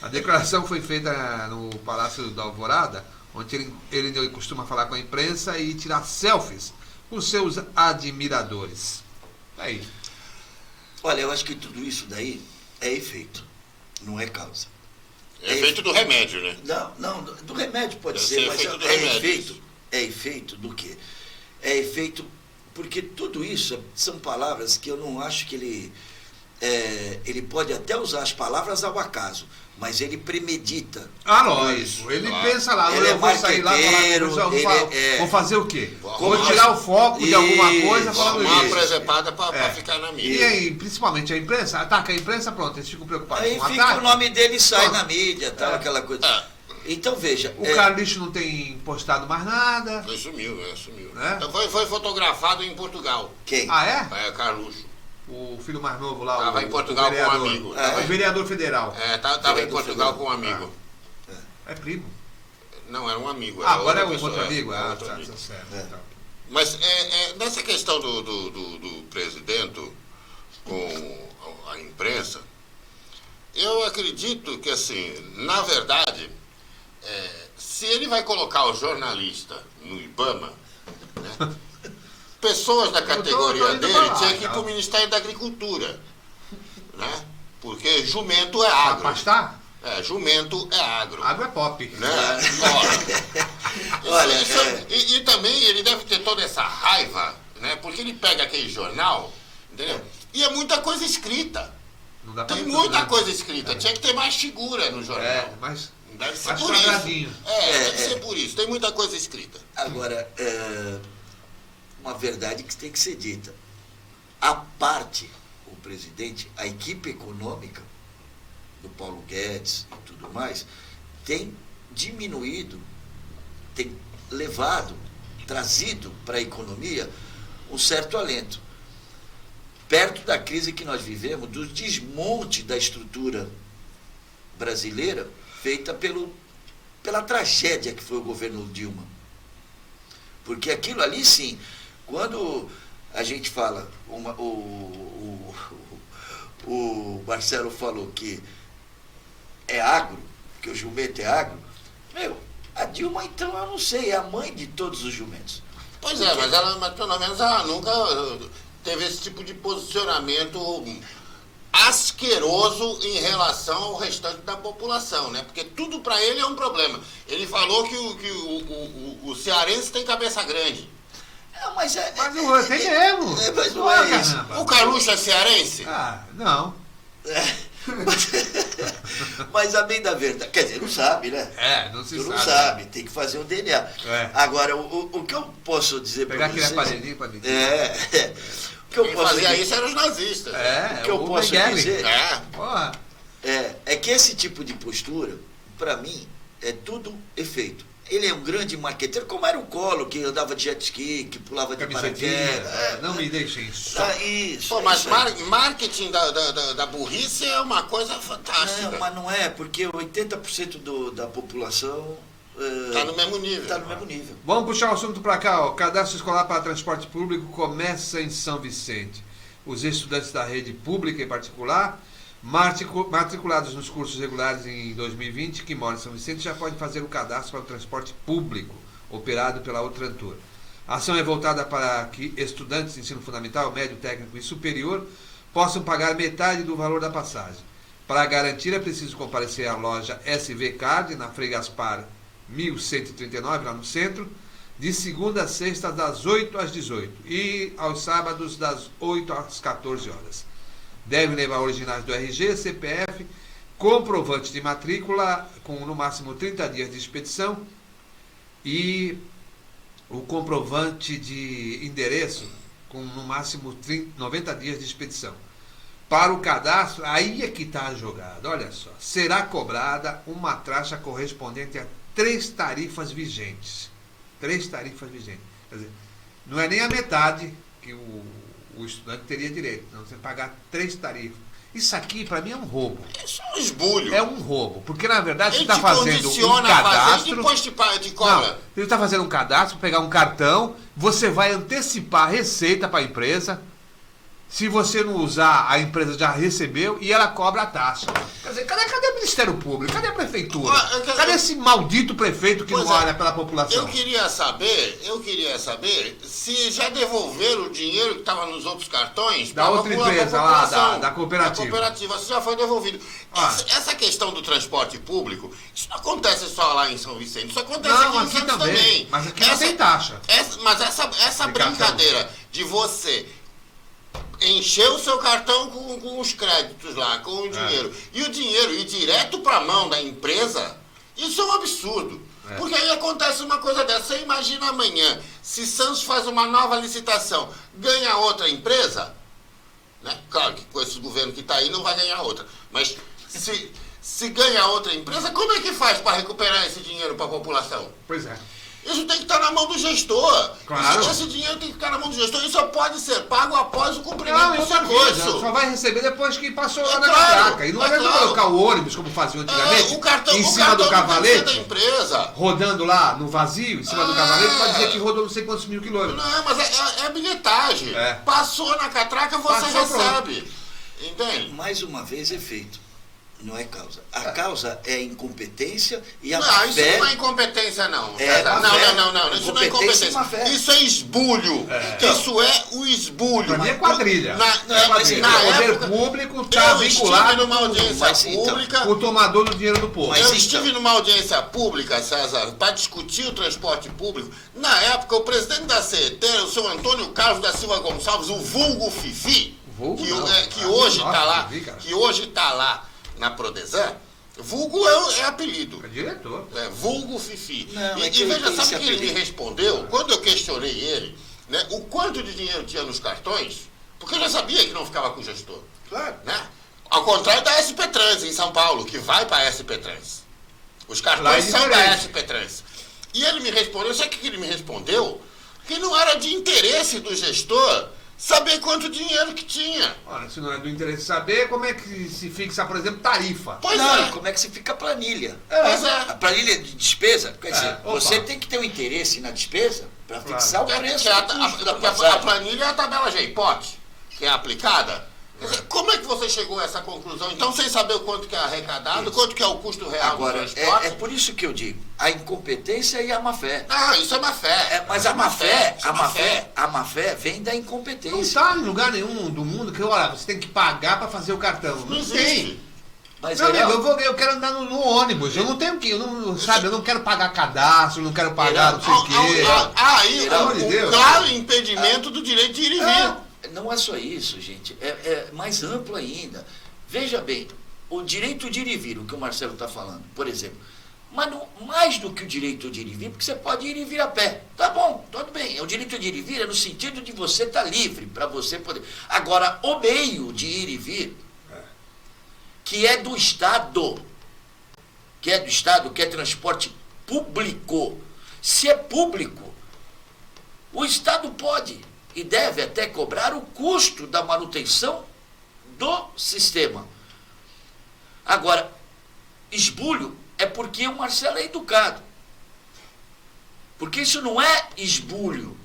S2: A declaração foi feita no Palácio da Alvorada, onde ele costuma falar com a imprensa e tirar selfies com seus admiradores. Aí.
S4: Olha, eu acho que tudo isso daí é efeito, não é causa.
S3: É efeito do remédio, né?
S4: Não, do remédio pode
S3: Deve
S4: ser,
S3: ser
S4: mas
S3: efeito do
S4: é
S3: remédio.
S4: efeito. É efeito do quê? É efeito porque tudo isso são palavras que eu não acho que ele pode até usar as palavras ao acaso, mas ele premedita.
S2: Lógico. Ele pensa lá,
S4: Ele
S2: eu vou sair lá vou fazer o quê? Vou tirar o foco de alguma coisa falando
S3: Uma
S2: isso.
S3: presepada pra ficar na mídia.
S2: E aí, principalmente a imprensa, ataca a imprensa, pronto, eles ficam preocupados
S4: Aí
S2: com o
S4: fica
S2: ataque.
S4: o nome dele e sai
S2: Pronto.
S4: na mídia, tal, aquela coisa. Então veja.
S2: O Carlixo não tem postado mais nada.
S3: Ele sumiu.
S2: Né?
S3: Então foi fotografado em Portugal.
S4: Quem?
S2: Ah, é?
S3: Carluxo.
S2: O filho mais novo lá,
S3: Tava em Portugal com um
S2: vereador.
S3: amigo.
S2: O vereador federal.
S3: Tava em Portugal com um amigo.
S2: É primo.
S3: Não, era um amigo.
S2: Ah, agora é
S3: outra
S2: um outro
S3: pessoa,
S2: amigo? Ah,
S3: outro
S2: tá
S3: amigo.
S2: certo.
S4: É.
S2: Então.
S3: Mas nessa questão do presidente com a imprensa, eu acredito que, assim, na verdade, se ele vai colocar o jornalista no IBAMA, né, pessoas da categoria
S2: indo
S3: dele
S2: pra lá,
S3: tinham que ir
S2: tá?
S3: para o Ministério da Agricultura, né? Porque jumento é
S2: Pra
S3: agro.
S2: pastar?
S3: Jumento é agro.
S2: Água é pop.
S3: Né?
S4: Olha,
S3: E também ele deve ter toda essa raiva, né? Porque ele pega aquele jornal, entendeu? E é muita coisa escrita.
S2: Não dá pra
S3: Tem
S2: ler
S3: muita
S2: tudo, né?
S3: coisa escrita. Tinha que ter mais figura no jornal.
S2: Mas
S3: Deve ser
S2: mais
S3: por isso.
S2: quadradinho.
S3: Deve ser por isso. Tem muita coisa escrita.
S4: Agora, uma verdade que tem que ser dita. A parte, o presidente, a equipe econômica do Paulo Guedes e tudo mais, tem diminuído, tem levado, trazido para a economia um certo alento. Perto da crise que nós vivemos, do desmonte da estrutura brasileira, feita pela tragédia que foi o governo Dilma. Porque aquilo ali, sim, quando a gente fala, o Marcelo falou que é agro, que o jumento é agro, a Dilma, então, eu não sei, é a mãe de todos os jumentos.
S3: Pois é, mas pelo menos ela nunca teve esse tipo de posicionamento asqueroso em relação ao restante da população, né? Porque tudo para ele é um problema. Ele falou que o cearense tem cabeça grande.
S4: Mas
S2: não tem mesmo.
S4: Mas não é isso.
S2: Caramba.
S3: O Carluxo é cearense?
S2: Ah, não.
S4: Mas a bem da verdade, quer dizer, não sabe, né?
S2: Não se
S4: Tu
S2: sabe.
S4: não sabe, tem que fazer um DNA.
S2: É.
S4: Agora, o que eu posso dizer
S2: Pegar
S4: para
S2: aquele
S4: você...
S2: aparelhinho pra medir.
S4: O que eu
S3: Quem
S4: posso
S3: fazia
S4: dizer,
S3: isso eram os nazistas.
S4: o que eu posso
S2: Mengele.
S4: dizer
S2: Porra.
S4: é que esse tipo de postura, para mim, é tudo efeito. Ele é um grande marqueteiro, como era o Collor, que andava de jet ski, que pulava de
S2: Camisetinha.
S4: paraquedas.
S2: Não me deixem só.
S4: Isso.
S3: Pô, mas
S4: isso aí.
S3: marketing da burrice é uma coisa fantástica.
S4: Não, mas não é, porque 80% da população
S3: Tá no mesmo nível.
S4: está no mesmo nível.
S2: Vamos puxar o assunto para cá. O cadastro escolar para transporte público começa em São Vicente. Os estudantes da rede pública e particular, matriculados nos cursos regulares em 2020, que moram em São Vicente, já podem fazer o cadastro para o transporte público, operado pela Outrantor. A ação é voltada para que estudantes de ensino fundamental, médio, técnico e superior possam pagar metade do valor da passagem. Para garantir, é preciso comparecer à loja SV Card, na Frei Gaspar 1139, lá no centro, de segunda a sexta, das 8 às 18 e aos sábados, das 8 às 14 horas. Deve levar originais do RG, CPF, comprovante de matrícula, com no máximo 30 dias de expedição, e o comprovante de endereço, com no máximo 90 dias de expedição. Para o cadastro, aí é que está a jogada, olha só. Será cobrada uma taxa correspondente a 3 tarifas vigentes. 3 tarifas vigentes. Quer dizer, não é nem a metade que o estudante teria direito. Não, você pagar 3 tarifas. Isso aqui, para mim, é um roubo.
S3: Isso é um esbulho.
S2: É um roubo. Porque, na verdade, você
S3: Ele
S2: está
S3: te
S2: fazendo um
S3: condiciona a fazer e
S2: cadastro.
S3: depois te cobra.
S2: Não, ele está fazendo um cadastro, pegar um cartão, você vai antecipar a receita para a empresa. Se você não usar, a empresa já recebeu e ela cobra a taxa. Quer dizer, cadê o Ministério Público? Cadê a Prefeitura? Cadê esse maldito prefeito que
S3: Pois
S2: não
S3: é.
S2: olha pela população?
S3: Eu queria saber se já devolveram o dinheiro que estava nos outros cartões
S2: Da
S3: pra
S2: outra
S3: popula-
S2: empresa
S3: pra
S2: lá,
S3: população.
S2: da cooperativa.
S3: Da cooperativa, se já foi devolvido.
S2: Ah.
S3: Essa questão do transporte público, isso não acontece só lá em São Vicente, isso acontece
S2: Não,
S3: aqui em
S2: aqui
S3: Santos
S2: também.
S3: também.
S2: Mas aqui não tem taxa.
S3: Mas essa
S2: De
S3: brincadeira de você encher o seu cartão com os créditos lá, com o dinheiro, e o dinheiro ir direto para a mão da empresa, isso é um absurdo. Porque aí acontece uma coisa dessa. Você imagina amanhã, se Santos faz uma nova licitação, ganha outra empresa, né? Claro que com esse governo que está aí não vai ganhar outra, mas se ganha outra empresa, como é que faz para recuperar esse dinheiro para a população?
S2: Pois é.
S3: Isso tem que estar na mão do gestor.
S2: Claro.
S3: Esse dinheiro tem que ficar na mão do gestor. Isso só pode ser pago após o cumprimento
S2: Não,
S3: do
S2: isso é coisa.
S3: serviço.
S2: Só vai receber depois que passou lá
S3: É
S2: na
S3: claro,
S2: catraca. E não
S3: é
S2: vai
S3: claro.
S2: colocar o ônibus, como faziam antigamente,
S3: O cartão,
S2: em
S3: o
S2: cima
S3: cartão
S2: do
S3: não tem que ser da
S2: cavalete,
S3: empresa.
S2: rodando lá no vazio, em cima do cavalete, para dizer que rodou não sei quantos mil quilômetros.
S3: Não, mas é bilhetagem.
S2: É.
S3: Passou na catraca, você
S2: Passou,
S3: recebe. Entende?
S4: Mais uma vez, efeito. Não é causa. A causa é a incompetência e a
S3: Não,
S4: má
S3: isso
S4: fé.
S3: não é incompetência, não.
S4: É,
S3: César.
S4: má fé.
S3: Não. Isso não é
S4: Incompetência e má
S3: incompetência.
S4: fé.
S3: Isso é esbulho. Isso é o esbulho.
S2: Pra mim é quadrilha.
S3: Na
S2: quadrilha. O poder
S3: época,
S2: público está
S3: eu estive
S2: vinculado
S3: numa audiência
S4: Mas, então,
S3: pública.
S2: com o tomador do dinheiro do povo.
S4: Mas,
S3: Eu
S4: então,
S3: estive numa audiência pública, César, para discutir o transporte público. Na época, o presidente da CET, o senhor Antônio Carlos da Silva Gonçalves, o vulgo Fifi,
S2: Vulgo
S3: que,
S2: não.
S3: que hoje
S2: Nossa,
S3: está lá,
S2: Fifi, cara.
S3: que hoje está lá na Prodesan. Vulgo é apelido.
S2: É diretor.
S3: É, vulgo Fifi.
S4: Não,
S3: e
S4: é que ele
S3: veja,
S4: tem
S3: sabe
S4: esse
S3: o que ele me
S4: apelido.
S3: respondeu? Quando eu questionei ele, né, o quanto de dinheiro tinha nos cartões, porque eu já sabia que não ficava com o gestor.
S4: Claro.
S3: Né? Ao contrário da SP Trans em São Paulo, que vai para a SP Trans. Os
S2: Lá é
S3: cartões são da
S2: diferente.
S3: SP Trans. E ele me respondeu, sabe o que ele me respondeu? Que não era de interesse do gestor saber quanto dinheiro que tinha.
S2: Ora, se não é do interesse saber, como é que se fixa, por exemplo, tarifa?
S3: Pois
S4: não,
S3: é.
S4: como é que se fica a planilha?
S3: Pois
S4: A
S3: é.
S4: planilha de despesa, quer dizer,
S2: opa.
S4: você tem que ter um interesse na despesa para
S2: Claro.
S4: fixar o
S3: É,
S4: preço
S3: que a,
S4: do custo da
S3: porque a
S4: passagem.
S3: planilha é a tabela J-POT, que é aplicada. Quer dizer, como é que você chegou a essa conclusão? Então, sem saber o quanto que é arrecadado,
S4: Isso.
S3: quanto que é o custo real
S4: Agora,
S3: do transporte?
S4: é por isso que eu digo, a incompetência e a má fé.
S3: Ah, isso é má fé.
S4: Mas a má fé,
S3: isso é má fé.
S4: a má fé vem da
S2: Não
S4: incompetência.
S2: está em lugar nenhum do mundo que, olha, você tem que pagar para fazer o cartão. Não,
S3: Não
S2: tem.
S3: existe.
S4: Mas
S2: Meu amigo,
S4: Heraldo,
S2: eu quero andar no ônibus. Eu não tenho que, sabe, eu não quero pagar cadastro, não quero pagar não sei o quê.
S3: Aí,
S2: Pelo amor de
S3: o
S2: Deus.
S3: claro impedimento do direito de ir e vir.
S4: não é só isso, gente. É mais amplo ainda. Veja bem, o direito de ir e vir, o que o Marcelo está falando, por exemplo. Mas não, mais do que o direito de ir e vir, porque você pode ir e vir a pé. Tá bom, tudo bem. O direito de ir e vir é no sentido de você estar livre, para você poder. Agora, o meio de ir e vir, que é do Estado, que é transporte público. Se é público, o Estado pode e deve até cobrar o custo da manutenção do sistema. Agora, esbulho é porque o Marcelo é educado. Porque isso não é esbulho.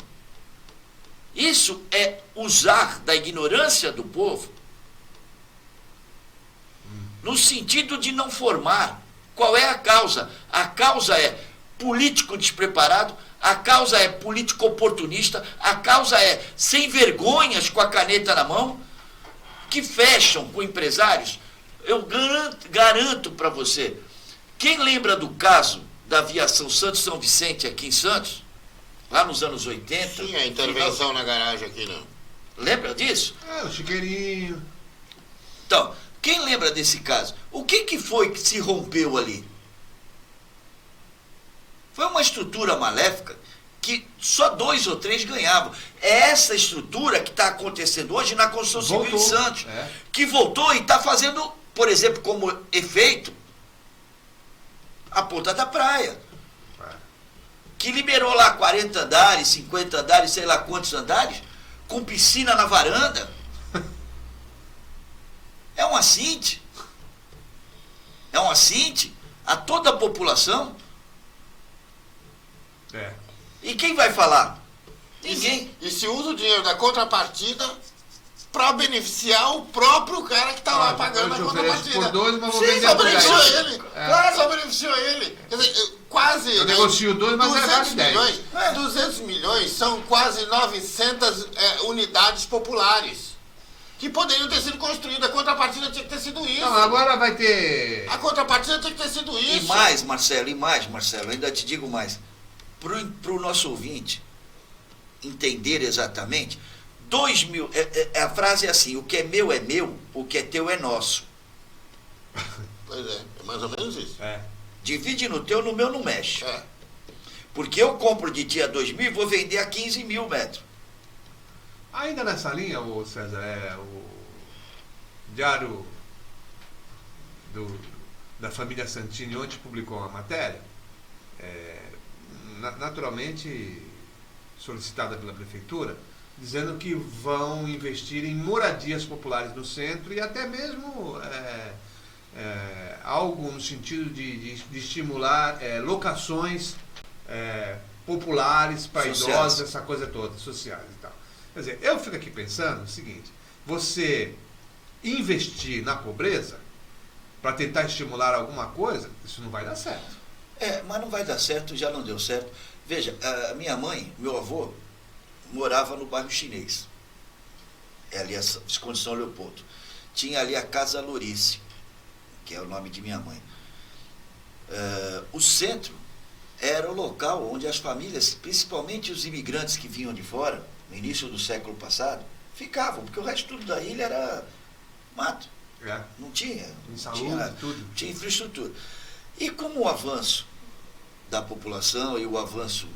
S4: Isso é usar da ignorância do povo no sentido de não formar. Qual é a causa? A causa é político despreparado, a causa é político oportunista, a causa é sem vergonhas com a caneta na mão, que fecham com empresários. Eu garanto para você, quem lembra do caso da aviação Santos-São Vicente aqui em Santos, lá nos anos 80?
S3: Tinha intervenção na garagem aqui, não.
S4: Lembra disso?
S2: O chiqueirinho.
S4: Então, quem lembra desse caso? O que foi que se rompeu ali? Foi uma estrutura maléfica que só 2 ou 3 ganhavam. É essa estrutura que está acontecendo hoje na construção civil de Santos. Que voltou e está fazendo, por exemplo, como efeito, a Ponta da Praia. Que liberou lá 40 andares, 50 andares, sei lá quantos andares, com piscina na varanda. É um assinte. É um assinte a toda a população. E quem vai falar? Ninguém.
S3: E se usa o dinheiro da contrapartida para beneficiar o próprio cara que está lá pagando a contrapartida.
S2: Por 2, mas vou
S3: Sim,
S2: vender
S3: só
S2: por 10.
S3: beneficiou ele. Claro, só beneficiou ele. Quer dizer, quase...
S2: Eu negocio 2, mas
S3: 200
S2: vale 10.
S3: milhões. 200 milhões são quase 900 unidades populares. Que poderiam ter sido construídas. A contrapartida tinha que ter sido isso.
S2: Não, agora vai ter...
S3: A contrapartida tinha que ter sido isso.
S4: E mais, Marcelo, ainda te digo mais. Para o nosso ouvinte entender exatamente, 2 mil, a frase é assim, o que é meu, o que é teu é nosso.
S3: Pois é mais ou menos isso.
S4: Divide no teu, no meu não mexe.
S3: É.
S4: Porque eu compro de ti a 2 mil e vou vender a 15 mil metros.
S2: Ainda nessa linha, o César, o Diário da família Santini ontem publicou uma matéria naturalmente solicitada pela prefeitura, dizendo que vão investir em moradias populares no centro e até mesmo algo no sentido de estimular locações populares para idosos, essa coisa toda, sociais e tal. Quer dizer, eu fico aqui pensando o seguinte: você investir na pobreza para tentar estimular alguma coisa, isso não vai dar certo.
S4: Mas não vai dar certo, já não deu certo. Veja, a minha mãe, meu avô, morava no bairro Chinês, ali a Visconde São Leopoldo. Tinha ali a Casa Lourice, que é o nome de minha mãe. O centro era o local onde as famílias, principalmente os imigrantes que vinham de fora, no início do século passado, ficavam, porque o resto tudo da ilha era mato. Não tinha,
S2: tudo.
S4: Tinha infraestrutura. E com o avanço da população e o avanço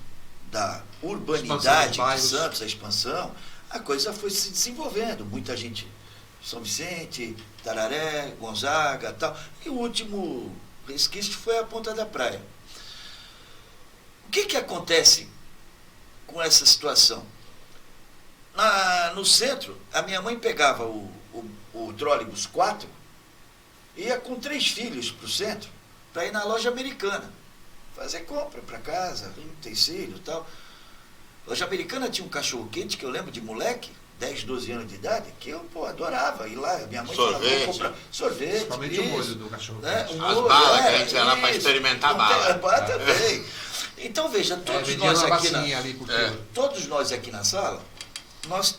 S4: da urbanidade de Santos, a expansão, a coisa foi se desenvolvendo. Muita gente, São Vicente, Tararé, Gonzaga, tal. E o último resquício foi a Ponta da Praia. O que acontece com essa situação? No centro, a minha mãe pegava o trólebus 4, ia com 3 filhos para o centro, para ir na loja Americana, fazer compra para casa, utensílio e tal. A loja Americana tinha um cachorro-quente que eu lembro de moleque, 10, 12 anos de idade, que eu adorava ir lá. Minha mãe
S3: sorvete.
S4: Comprar sorvete.
S2: Principalmente o molho do cachorro-quente.
S3: As balas que a gente ia lá para experimentar bala.
S4: Também. Então, veja, todos nós aqui na sala, nós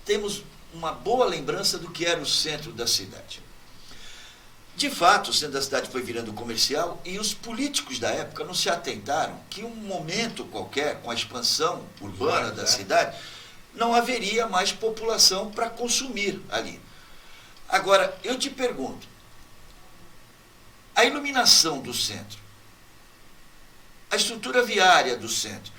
S4: temos uma boa lembrança do que era o centro da cidade. De fato, o centro da cidade foi virando comercial e os políticos da época não se atentaram que um momento qualquer, com a expansão urbana da cidade, não haveria mais população para consumir ali. Agora, eu te pergunto, a iluminação do centro, a estrutura viária do centro,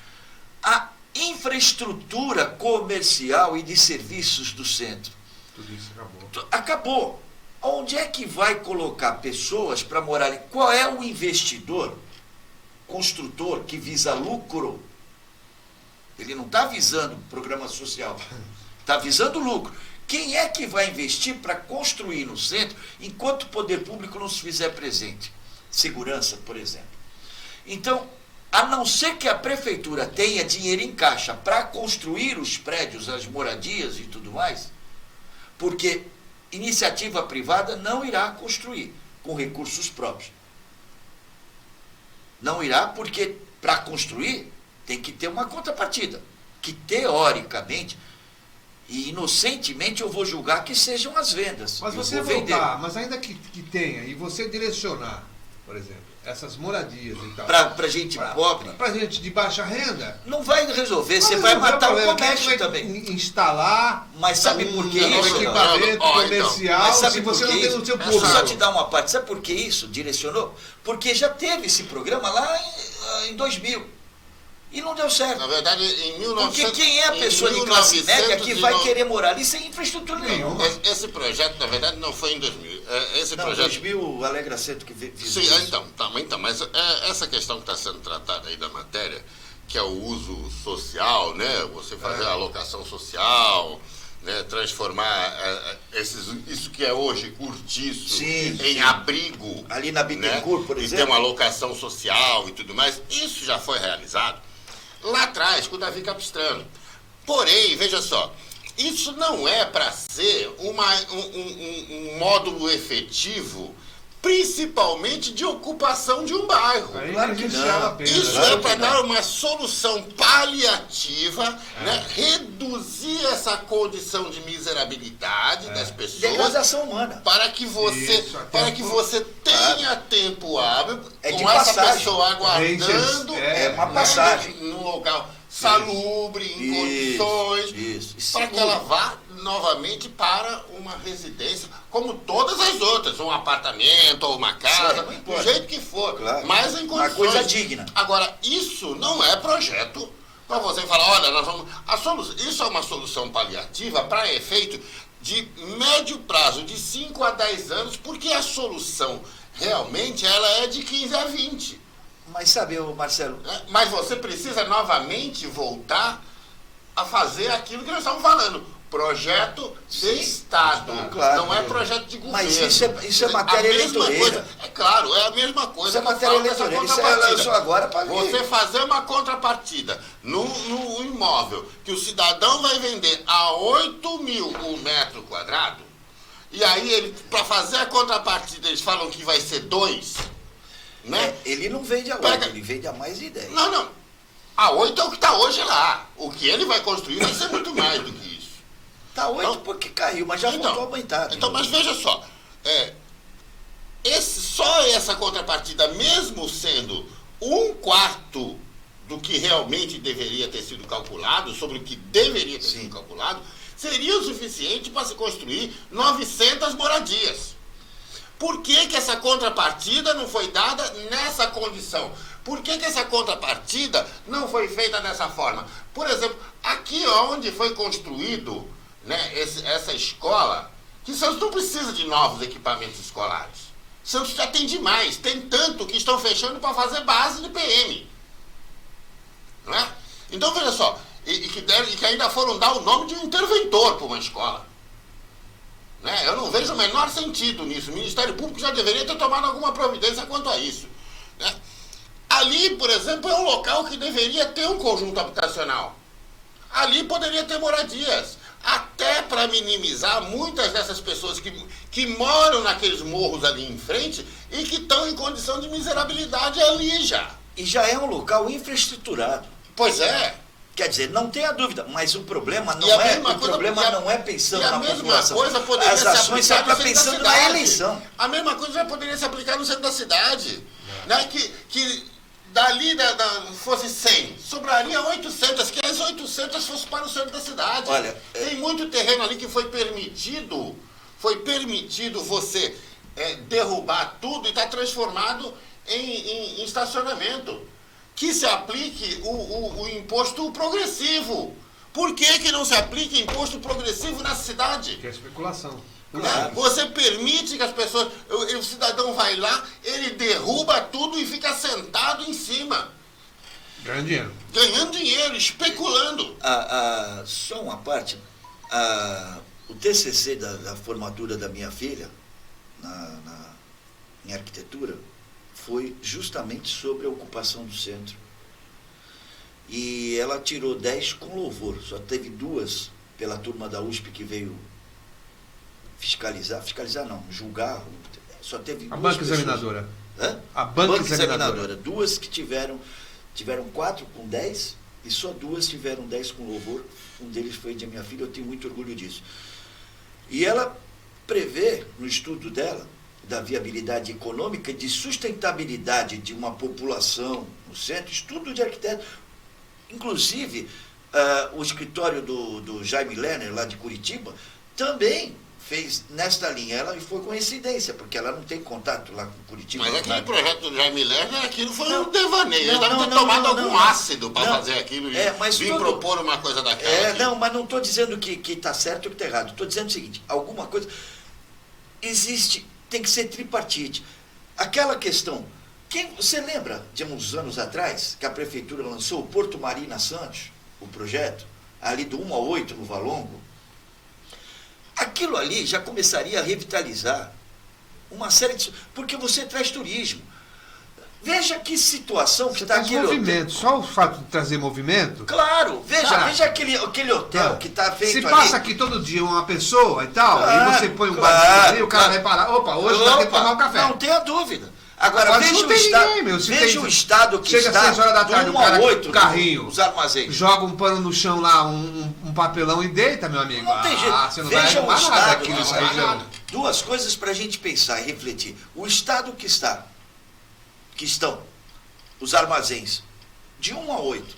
S4: a infraestrutura comercial e de serviços do centro.
S2: Tudo isso acabou.
S4: Acabou. Onde é que vai colocar pessoas para morar ali? Qual é o investidor, construtor, que visa lucro? Ele não está visando programa social, está visando lucro. Quem é que vai investir para construir no centro enquanto o poder público não se fizer presente? Segurança, por exemplo. Então, a não ser que a prefeitura tenha dinheiro em caixa para construir os prédios, as moradias e tudo mais, porque iniciativa privada não irá construir com recursos próprios. Não irá porque, para construir, tem que ter uma contrapartida, que teoricamente e inocentemente eu vou julgar que sejam as vendas.
S2: Mas você voltar, mas ainda que tenha, e você direcionar, por exemplo, essas moradias e tal.
S4: Para gente pobre.
S2: Para gente de baixa renda.
S4: Não vai resolver, você vai matar o comércio também.
S2: Instalar.
S4: Mas sabe por que isso?
S2: Equipamento comercial,
S4: mas sabe
S2: se você
S4: por
S2: não
S4: que
S2: tem no seu
S4: Deixa
S2: público.
S4: eu só te dar uma parte. Sabe por que isso direcionou? Porque já teve esse programa lá em 2000. E não deu certo.
S3: Na verdade, em 1900...
S4: Porque quem é a pessoa de classe média que vai querer morar ali sem infraestrutura nenhuma?
S3: Esse projeto, na verdade, não foi em 2000. Esse
S4: não,
S3: projeto...
S4: 2000, Alegra Centro que fez
S3: Sim,
S4: isso.
S3: Então, mas essa questão que está sendo tratada aí da matéria, que é o uso social, né? Você fazer a alocação social, né? Transformar isso que é hoje cortiço em abrigo.
S4: Ali na Bittencourt,
S3: né?
S4: por
S3: E
S4: exemplo.
S3: ter uma alocação social e tudo mais. Isso já foi realizado lá atrás, com o Davi Capistrano. Porém, veja só, isso não é para ser um módulo efetivo, principalmente de ocupação de um bairro.
S4: Claro que não.
S3: Isso é para dar uma solução paliativa, né? Reduzir essa condição de miserabilidade das pessoas.
S4: Degradação humana.
S3: Para que você tenha tempo hábil com
S4: passagem.
S3: essa pessoa aguardando
S4: uma passagem
S3: num local salubre, em condições, para que ela vá novamente para uma residência, como todas as outras, um apartamento ou uma casa, do jeito que for, mas em condições.
S4: Uma coisa digna.
S3: Agora, isso não é projeto para você falar, olha, nós vamos... Isso é uma solução paliativa para efeito de médio prazo, de 5 a 10 anos, porque a solução realmente ela é de 15 a 20.
S4: Mas sabe, Marcelo...
S3: Mas você precisa novamente voltar a fazer aquilo que nós estamos falando. Projeto de Estado.
S4: Claro,
S3: não é projeto de governo.
S4: Mas isso é matéria eleitoreira.
S3: É claro, é a mesma coisa.
S4: Isso é matéria eleitoreira. Isso agora para
S3: você fazer uma contrapartida no imóvel que o cidadão vai vender a 8 mil o metro quadrado, e aí para fazer a contrapartida eles falam que vai ser 2, né?
S4: Ele não vende a 8, ele vende a mais de 10.
S3: Não. A 8 é o que está hoje lá. O que ele vai construir vai ser muito mais do que isso.
S4: Está 8 então, porque caiu, mas já voltou a aumentar.
S3: Então, mas veja só. Só essa contrapartida, mesmo sendo 1/4 do que realmente deveria ter sido calculado, sobre o que deveria ter sido calculado, seria o suficiente para se construir 900 moradias. Por que essa contrapartida não foi dada nessa condição? Por que essa contrapartida não foi feita dessa forma? Por exemplo, aqui onde foi construído, né, essa escola, que Santos não precisa de novos equipamentos escolares. Santos já tem demais. Tem tanto que estão fechando para fazer base de PM. Não é? Então, veja só, e que ainda foram dar o nome de um interventor para uma escola. Né? Eu não vejo o menor sentido nisso. O Ministério Público já deveria ter tomado alguma providência quanto a isso. Né? Ali, por exemplo, é um local que deveria ter um conjunto habitacional. Ali poderia ter moradias. Até para minimizar muitas dessas pessoas que moram naqueles morros ali em frente e que estão em condição de miserabilidade ali já.
S4: E já é um local infraestruturado.
S3: Pois é.
S4: Quer dizer, não tenha dúvida, mas o problema não é pensando na população.
S3: Coisa poderia
S4: As ações só está pensando na eleição.
S3: A mesma coisa já poderia se aplicar no centro da cidade. Né? Que dali fosse 100, sobraria 800, que as 800 fossem para o centro da cidade.
S4: Olha,
S3: tem muito terreno ali que foi permitido você derrubar tudo e está transformado em estacionamento. Que se aplique o imposto progressivo. Por que não se aplica imposto progressivo na cidade?
S2: Que é especulação.
S3: Claro. Você permite que as pessoas... O cidadão vai lá, ele derruba tudo e fica sentado em cima.
S2: Ganhando dinheiro.
S3: Ganhando dinheiro, especulando.
S4: Só uma parte. O TCC da formatura da minha filha, em arquitetura, foi justamente sobre a ocupação do centro. E ela tirou 10 com louvor. Só teve 2 pela turma da USP que veio julgar. Só teve 2
S2: A banca
S4: pessoas.
S2: examinadora.
S4: Hã?
S2: A banca examinadora. 2
S4: que tiveram 4 com 10 e só 2 tiveram 10 com louvor. Um deles foi de minha filha, eu tenho muito orgulho disso. E ela prevê, no estudo dela, da viabilidade econômica e de sustentabilidade de uma população no centro, estudo de arquiteto. Inclusive, o escritório do Jaime Lerner, lá de Curitiba, também fez nesta linha. Ela foi coincidência, porque ela não tem contato lá com Curitiba.
S3: Mas aquele projeto do Jaime Lerner, aquilo foi um devaneio. Ele deve ter tomado algum ácido para fazer aquilo e vir propor uma coisa daquela.
S4: Mas não estou dizendo que está certo ou que está errado. Estou dizendo o seguinte, alguma coisa... Tem que ser tripartite. Aquela questão... Você lembra de uns anos atrás que a prefeitura lançou o Porto Marina Santos, o projeto, ali do 1 a 8 no Valongo? Aquilo ali já começaria a revitalizar uma série de... Porque você traz turismo. Veja que situação que está aquele
S2: movimento. Só o fato de trazer movimento...
S4: Claro, veja aquele hotel que está feito
S2: se
S4: ali.
S2: Se passa aqui todo dia uma pessoa e tal, e você põe um barzinho ali, o cara vai parar, hoje vai ter que tomar um café.
S4: Não tenha dúvida. Agora veja o estado que
S2: chega
S4: está...
S2: Chega às 6 horas da tarde, o cara
S4: 8,
S2: carrinho,
S4: os armazéns.
S2: Joga um pano no chão lá, um papelão e deita, meu amigo.
S4: Não tem jeito.
S2: Você não
S4: veja
S2: vai
S4: o estado
S2: nada
S4: aqui
S2: nessa região.
S4: Duas coisas para a gente pensar e refletir. O estado que estão os armazéns de 1 a 8,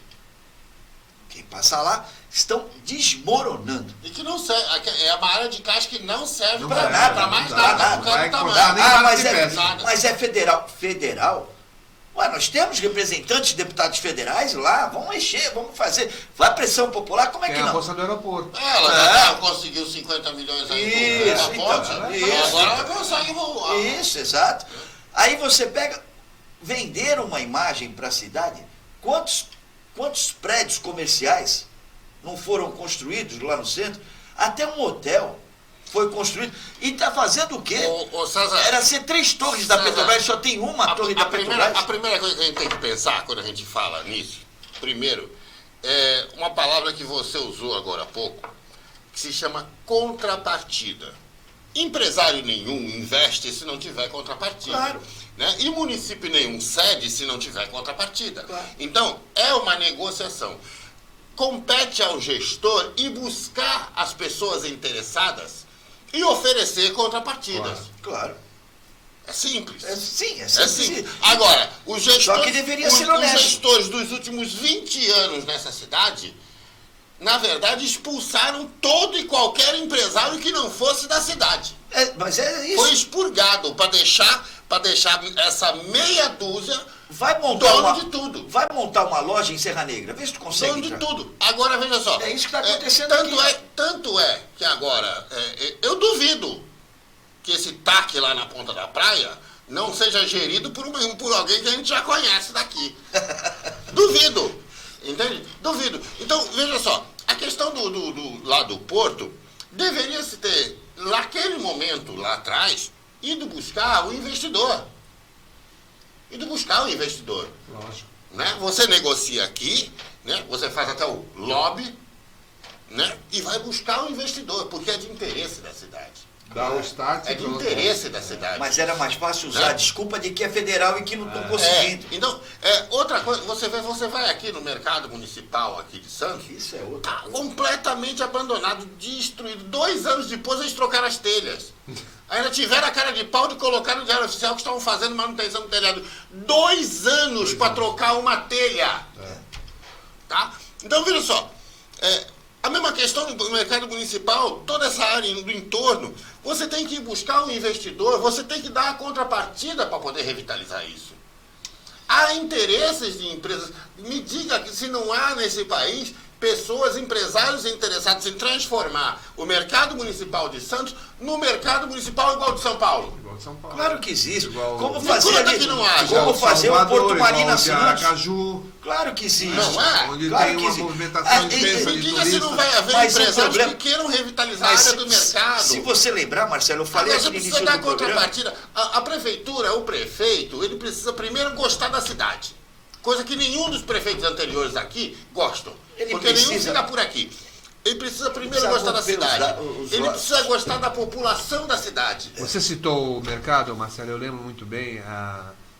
S4: quem passa lá, estão desmoronando.
S3: E que não serve, é uma área de caixa que não serve
S4: para nada,
S3: para mais nada.
S4: Mas é federal. Federal? Ué, nós temos representantes, deputados federais lá, vamos mexer, vamos fazer. Vai pressão popular, como é que não?
S2: A bolsa do aeroporto.
S3: Ela já conseguiu 50 milhões aí na ponte, agora ela consegue voar.
S4: Isso, exato. Aí você pega venderam uma imagem para a cidade. Quantos prédios comerciais não foram construídos lá no centro? Até um hotel foi construído. E está fazendo o quê?
S3: Ô, César,
S4: Era ser 3 torres da
S3: César,
S4: Petrobras, só tem uma torre da Petrobras.
S3: A primeira coisa que a gente tem que pensar quando a gente fala nisso, primeiro, é uma palavra que você usou agora há pouco, que se chama contrapartida. Empresário nenhum investe se não tiver contrapartida.
S4: Claro.
S3: Né? E município nenhum cede se não tiver contrapartida.
S4: Claro.
S3: Então, é uma negociação. Compete ao gestor ir buscar as pessoas interessadas e oferecer contrapartidas.
S4: Claro.
S3: É simples.
S4: Sim, é
S3: É
S4: simples.
S3: simples. Agora, os gestores,
S4: Só que deveria ser
S3: os
S4: honesto.
S3: gestores dos últimos 20 anos nessa cidade, na verdade, expulsaram todo e qualquer empresário que não fosse da cidade.
S4: Mas é isso.
S3: Foi expurgado para deixar essa meia dúzia
S4: Vai montar
S3: dono
S4: uma,
S3: de tudo.
S4: Vai montar uma loja em Serra Negra. Vê se tu consegue.
S3: Dono de
S4: entrar.
S3: tudo. Agora, veja só.
S4: É isso que está acontecendo aqui.
S3: Tanto é que agora, eu duvido que esse TAC lá na ponta da praia não seja gerido por alguém que a gente já conhece daqui. Duvido. Entende? Duvido. Então, veja só. A questão lá do porto deveria se ter, naquele momento lá atrás, ido buscar o investidor.
S2: Lógico.
S3: Né? Você negocia aqui, né? Você faz até o lobby, né? E vai buscar o investidor, porque é de interesse da cidade.
S2: Dá o start.
S3: É de interesse da cidade.
S4: Mas era mais fácil usar a desculpa de que é federal e que não estão conseguindo.
S3: Então, outra coisa, você vai aqui no mercado municipal aqui de Santos,
S4: Isso é outra
S3: tá
S4: coisa.
S3: completamente abandonado, destruído. 2 anos depois eles trocaram as telhas. Ainda tiveram a cara de pau de colocar no Diário Oficial que estavam fazendo manutenção do telhado. 2 anos para trocar uma telha. Tá? Então, veja só. A mesma questão do mercado municipal, toda essa área do entorno, você tem que buscar um investidor, você tem que dar a contrapartida para poder revitalizar isso. Há interesses de empresas. Me diga que se não há nesse país pessoas, empresários interessados em transformar o mercado municipal de Santos no mercado municipal igual de São Paulo.
S2: Igual de São Paulo.
S4: Claro que existe.
S2: Igual-
S4: Como
S3: Me
S4: fazer
S3: conta
S4: ali,
S3: que não haja.
S4: como fazer um
S2: Salvador,
S4: Porto Marina
S2: igual de
S4: Santos.
S2: Aracaju,
S4: Claro que existe.
S3: Não é?
S2: onde
S4: Claro
S2: tem
S4: que
S2: uma
S4: existe.
S2: movimentação intensa
S3: Me
S2: de
S3: diga
S2: turistas.
S3: se não vai haver
S4: Mas o
S3: empresários
S4: problema-
S3: que queiram revitalizar
S4: Mas
S3: a área do mercado.
S4: se você lembrar, Marcelo, eu falei
S3: Agora
S4: aqui
S3: você
S4: no
S3: precisa
S4: início
S3: dar
S4: do programa.
S3: contrapartida. A prefeitura, o prefeito, ele precisa primeiro gostar da cidade. Coisa que nenhum dos prefeitos anteriores aqui gostam.
S4: Ele
S3: porque nenhum
S4: precisa-
S3: fica por aqui. Ele precisa primeiro
S4: Precisa
S3: gostar da
S4: romper
S3: cidade.
S4: os
S3: Ele
S4: laços.
S3: precisa gostar da população da cidade.
S2: Você citou o mercado, Marcelo, eu lembro muito bem,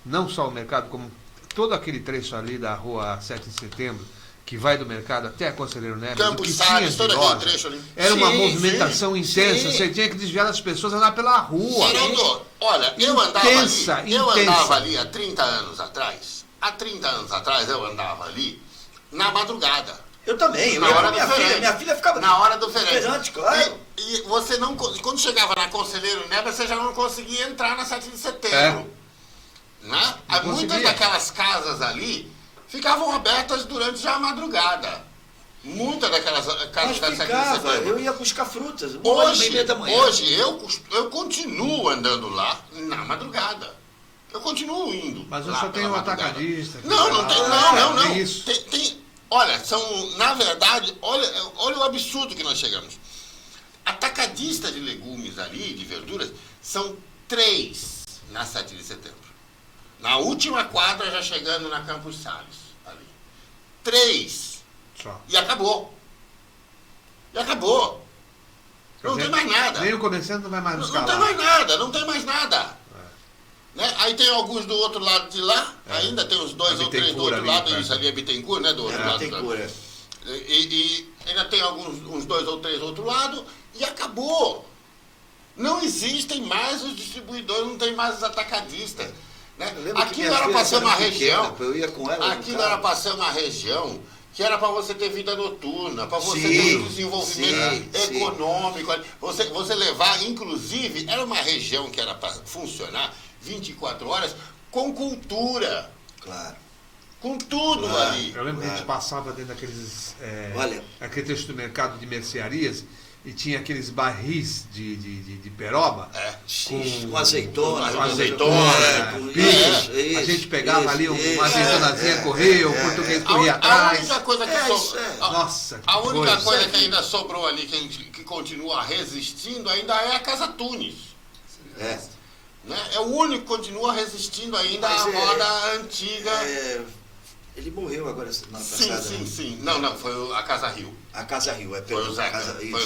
S2: não só o mercado, como todo aquele trecho ali da rua 7 de setembro, que vai do mercado até a Conselheiro Neves,
S3: Campos
S2: o que
S3: Salles,
S2: tinha de
S3: todo aquele
S2: loja,
S3: trecho ali.
S2: era uma
S4: Sim,
S2: movimentação
S4: sim,
S2: intensa,
S4: sim.
S2: você tinha que desviar as pessoas a andar pela rua.
S3: Geraldo, olha, eu
S2: Intensa,
S3: andava ali há 30 anos atrás. Há 30 anos atrás eu andava ali na madrugada.
S4: Eu também. Eu
S3: Na
S4: ia
S3: hora
S4: com minha
S3: do
S4: filha.
S3: ferente.
S4: Minha filha ficava...
S3: Na hora do ferente.
S4: Ferente, claro.
S3: E você não... Quando chegava na Conselheiro Neves, você já não conseguia entrar na 7 de setembro. Né?
S2: Não
S3: Muitas
S2: conseguia.
S3: daquelas casas ali ficavam abertas durante já a madrugada. Muitas daquelas casas
S4: Mas
S3: da 7 de
S4: ficava.
S3: setembro.
S4: Eu ia buscar frutas. 1h30 da manhã.
S3: Hoje eu continuo andando lá na madrugada. Eu continuo indo.
S2: Mas eu
S3: lá
S2: só
S3: pela
S2: tenho um
S3: madrugada.
S2: atacadista.
S3: Não tem, não.
S2: É isso.
S3: Olha, na verdade, olha o absurdo que nós chegamos. Atacadista de legumes ali, de verduras, são 3 na 7 de setembro. Na última quadra, já chegando na Campos Salles, ali. 3.
S2: Só.
S3: E acabou. Não tem mais nada.
S2: Nem o comerciante não vai mais
S3: Não
S2: buscar
S3: tem
S2: lá.
S3: mais nada, não tem mais nada. Né? Aí tem alguns do outro lado de lá, ainda tem uns 2
S2: A
S3: ou 3 do
S2: Bittencourt
S3: outro
S2: ali,
S3: lado,
S2: perto.
S3: isso ali é Bittencourt, né? Do outro lado.
S4: Tem cura.
S3: E ainda tem uns 2 ou 3 do outro lado, e acabou. Não existem mais os distribuidores, não tem mais os atacadistas. Né?
S4: Eu lembro que
S3: Aquilo
S4: minha
S3: era
S4: filha
S3: para ser uma
S4: era pequena,
S3: região.
S4: Eu ia com ela no
S3: Aquilo
S4: carro.
S3: era para ser uma região que era para você ter vida noturna, para você
S4: Sim,
S3: ter um desenvolvimento
S4: sim,
S3: econômico, você levar, inclusive, era uma região que era para funcionar 24 horas com cultura,
S4: Claro.
S3: com tudo ali.
S2: Eu lembro que a gente passava dentro daqueles.
S4: Olha.
S2: Aquele trecho do mercado de mercearias, e tinha aqueles barris de peroba.
S4: Com azeitona.
S2: Com azeitona, picos. A gente pegava ali uma azeitonazinha, corria, o português corria atrás.
S3: A única coisa que
S2: Nossa,
S3: a única coisa que ainda sobrou ali, que continua resistindo, ainda é a Casa Tunes. Né? É o único que continua resistindo ainda à moda antiga.
S4: Ele morreu agora semana passada.
S3: Sim. Não, foi a Casa Rio.
S4: A Casa Rio,
S3: Foi o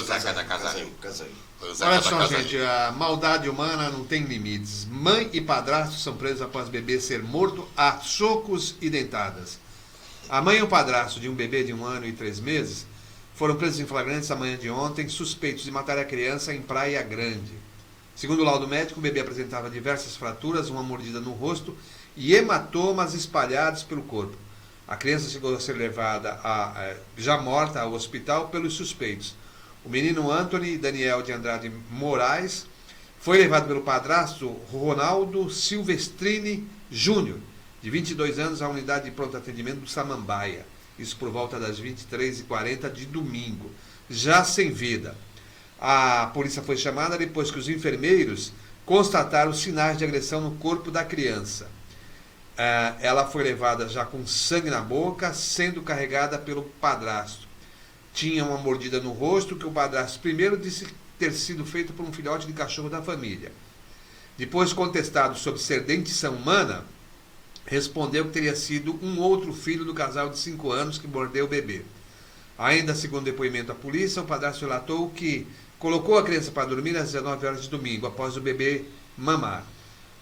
S3: Zeca da Casa Rio.
S2: Olha só, gente, a maldade humana não tem limites. Mãe e padrasto são presos após bebê ser morto a socos e dentadas. A mãe e o padrasto de um bebê de 1 ano e 3 meses foram presos em flagrantes a manhã de ontem, suspeitos de matar a criança em Praia Grande. Segundo o laudo médico, o bebê apresentava diversas fraturas, uma mordida no rosto e hematomas espalhados pelo corpo. A criança chegou a ser levada, já morta, ao hospital pelos suspeitos. O menino Anthony Daniel de Andrade Moraes foi levado pelo padrasto Ronaldo Silvestrini Júnior, de 22 anos, à unidade de pronto atendimento do Samambaia. Isso por volta das 23h40 de domingo, já sem vida. A polícia foi chamada depois que os enfermeiros constataram sinais de agressão no corpo da criança. Ela foi levada já com sangue na boca, sendo carregada pelo padrasto. Tinha uma mordida no rosto que o padrasto primeiro disse ter sido feita por um filhote de cachorro da família. Depois, contestado sobre ser dentição humana, respondeu que teria sido um outro filho do casal de 5 anos que mordeu o bebê. Ainda segundo depoimento à polícia, o padrasto relatou que colocou a criança para dormir às 19 horas de domingo, após o bebê mamar.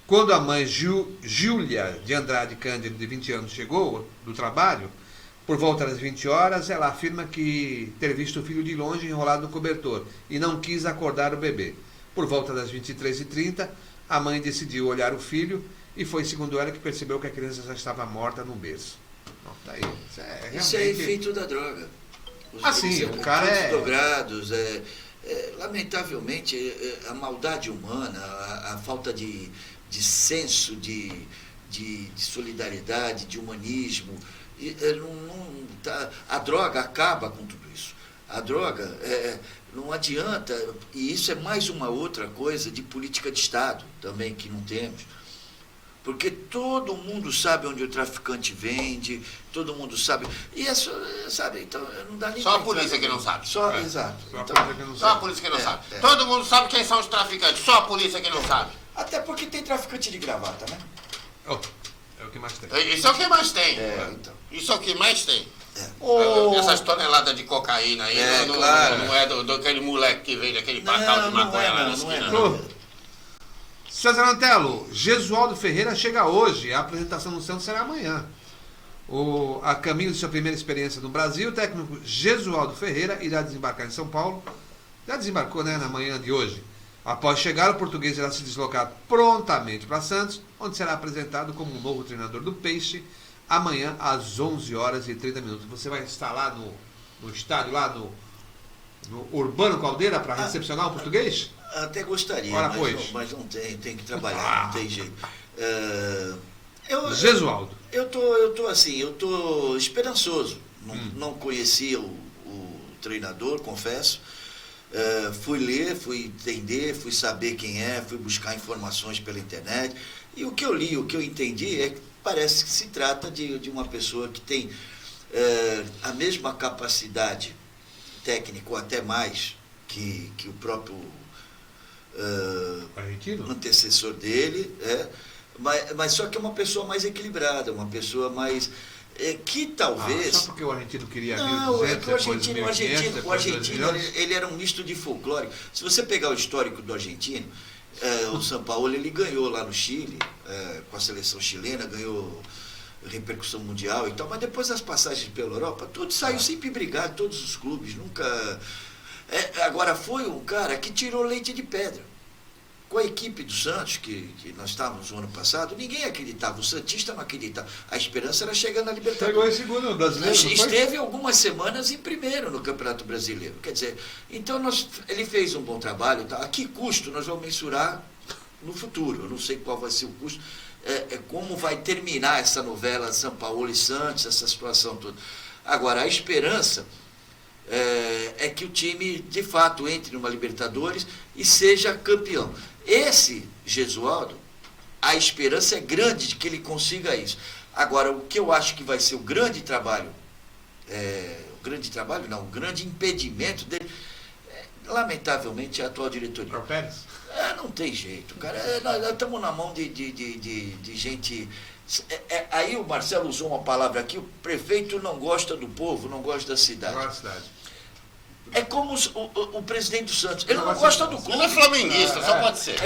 S2: Quando a mãe Júlia de Andrade Cândido, de 20 anos, chegou do trabalho, por volta das 20 horas, ela afirma que ter visto o filho de longe enrolado no cobertor e não quis acordar o bebê. Por volta das 23h30, a mãe decidiu olhar o filho e foi, segundo ela, que percebeu que a criança já estava morta no berço. Não, tá aí.
S4: Isso é efeito da droga.
S2: Sim, o cara é...
S4: dobrados, lamentavelmente, a maldade humana, a falta de senso de solidariedade, de humanismo, a droga acaba com tudo isso. A droga, não adianta, e isso é mais uma outra coisa de política de Estado também que não temos. Porque todo mundo sabe onde o traficante vende, todo mundo sabe. E sabe, então não dá nem.
S3: Só a polícia que não sabe.
S4: Exato.
S3: Só a polícia que não sabe. Todo mundo sabe quem são os traficantes, só a polícia que não sabe.
S4: Até porque tem traficante de gravata, né?
S2: É o que mais tem.
S3: Isso é o que mais tem.
S4: Então.
S3: Isso é o que mais tem.
S2: Oh.
S3: Essas toneladas de cocaína aí
S4: claro.
S3: não é daquele moleque que vende aquele pacal de maconha lá na esquina.
S2: César Antelo, Jesualdo Ferreira chega hoje. A apresentação no Santos será amanhã. A caminho de sua primeira experiência no Brasil, o técnico Jesualdo Ferreira irá desembarcar em São Paulo. Já desembarcou, né, na manhã de hoje. Após chegar, o português irá se deslocar prontamente para Santos, onde será apresentado como um novo treinador do Peixe, amanhã às 11h30. Você vai estar lá no estádio, lá no Urbano Caldeira, para recepcionar o português?
S4: Até gostaria, mas não tem que trabalhar, não tem jeito.
S2: Jesualdo.
S4: Eu tô esperançoso. Não conhecia o treinador, confesso. Fui ler, fui entender, fui saber quem é, fui buscar informações pela internet. E o que eu li, o que eu entendi é que parece que se trata de uma pessoa que tem a mesma capacidade técnica, ou até mais, que o próprio antecessor dele, mas só que é uma pessoa mais equilibrada, uma pessoa mais... que talvez...
S2: só porque o argentino queria vir
S4: não,
S2: 200,
S4: o argentino ele era um misto de folclore. Se você pegar o histórico do argentino, o Sampaoli ele ganhou lá no Chile, com a seleção chilena, ganhou repercussão mundial e tal, mas depois das passagens pela Europa, tudo saiu sempre brigado, todos os clubes, nunca... agora foi um cara que tirou leite de pedra. Com a equipe do Santos, que nós estávamos no ano passado, ninguém acreditava, o Santista não acreditava. A esperança era chegar na Libertadores.
S2: Chegou em segundo no Brasileiro,
S4: esteve algumas semanas em primeiro no Campeonato Brasileiro. Quer dizer, então ele fez um bom trabalho. Tá? A que custo nós vamos mensurar no futuro? Eu não sei qual vai ser o custo. Como vai terminar essa novela São Paulo e Santos, essa situação toda. Agora, a esperança é que o time, de fato, entre numa Libertadores e seja campeão. Esse Gesualdo, a esperança é grande de que ele consiga isso. Agora, o que eu acho que vai ser o grande trabalho, o grande impedimento dele, lamentavelmente, é a atual diretoria.
S2: Para o Pérez?
S4: Não tem jeito, cara. Nós estamos na mão de gente... Aí o Marcelo usou uma palavra aqui, o prefeito não gosta do povo, não gosta da cidade.
S2: Agora a cidade.
S4: É como o presidente do Santos, ele não gosta do clube.
S3: Ele é flamenguista, só pode ser.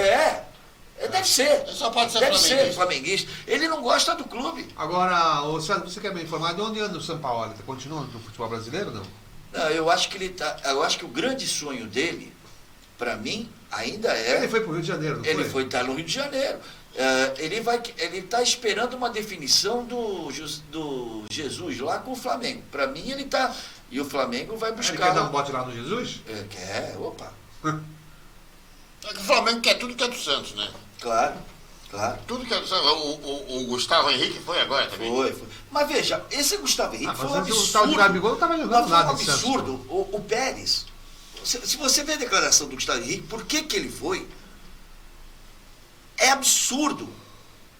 S4: Deve ser.
S3: Só pode ser
S4: Deve
S3: flamenguista.
S4: ser flamenguista. Ele não gosta do clube.
S2: Agora, César, você quer me informar de onde anda o São Paulo? Ele continua no futebol brasileiro ou não?
S4: Não, eu acho que eu acho que o grande sonho dele, para mim, ainda é...
S2: Ele foi para o Rio de Janeiro, não foi?
S4: Ele foi estar no Rio de Janeiro. Ele está esperando uma definição do Jesus lá com o Flamengo. Para mim, ele está... E o Flamengo vai buscar...
S2: Ele quer dar um bote lá no Jesus?
S4: Quer, opa.
S3: É que o Flamengo quer tudo que é do Santos, né?
S4: Claro.
S3: Tudo que é do Santos. O Gustavo Henrique foi agora também.
S4: Foi. Mas veja, esse Gustavo Henrique foi um
S2: O
S4: absurdo.
S2: tal de Gabigol não estava jogando nada
S4: Mas foi um absurdo. O Pérez, se você vê a declaração do Gustavo Henrique, por que ele foi? É absurdo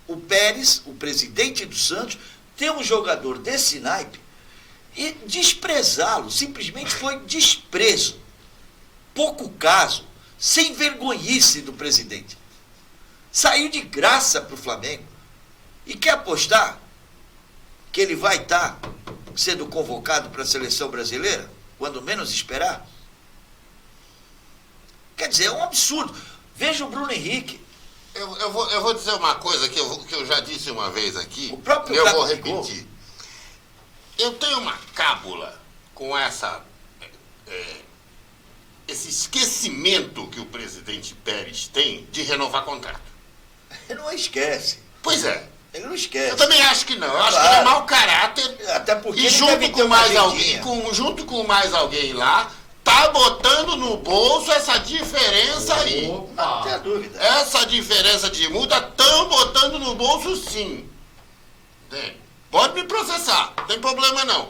S4: o Pérez, o presidente do Santos, ter um jogador desse naipe e desprezá-lo. Simplesmente foi desprezo. Pouco caso, sem vergonhice do presidente. Saiu de graça para o Flamengo. E quer apostar que ele vai estar sendo convocado para a seleção brasileira, quando menos esperar? Quer dizer, é um absurdo. Veja o Bruno Henrique.
S3: Eu vou dizer uma coisa que eu já disse uma vez aqui,
S4: O próprio
S3: e eu vou
S4: Gabigol.
S3: repetir. Eu tenho uma cábula com esse esquecimento que o presidente Pérez tem de renovar contrato.
S4: Ele não esquece.
S3: Pois é.
S4: Ele não esquece.
S3: Eu também acho que não. Eu acho
S4: Claro.
S3: que ele é mau caráter.
S4: Até porque
S3: E
S4: ele
S3: junto
S4: deve ter
S3: com
S4: uma
S3: mais
S4: agendinha.
S3: alguém, junto com mais alguém lá, tá botando no bolso essa diferença aí.
S4: Não tenha dúvida.
S3: Essa diferença de multa estão botando no bolso sim. Entende? Pode me processar, não tem problema não.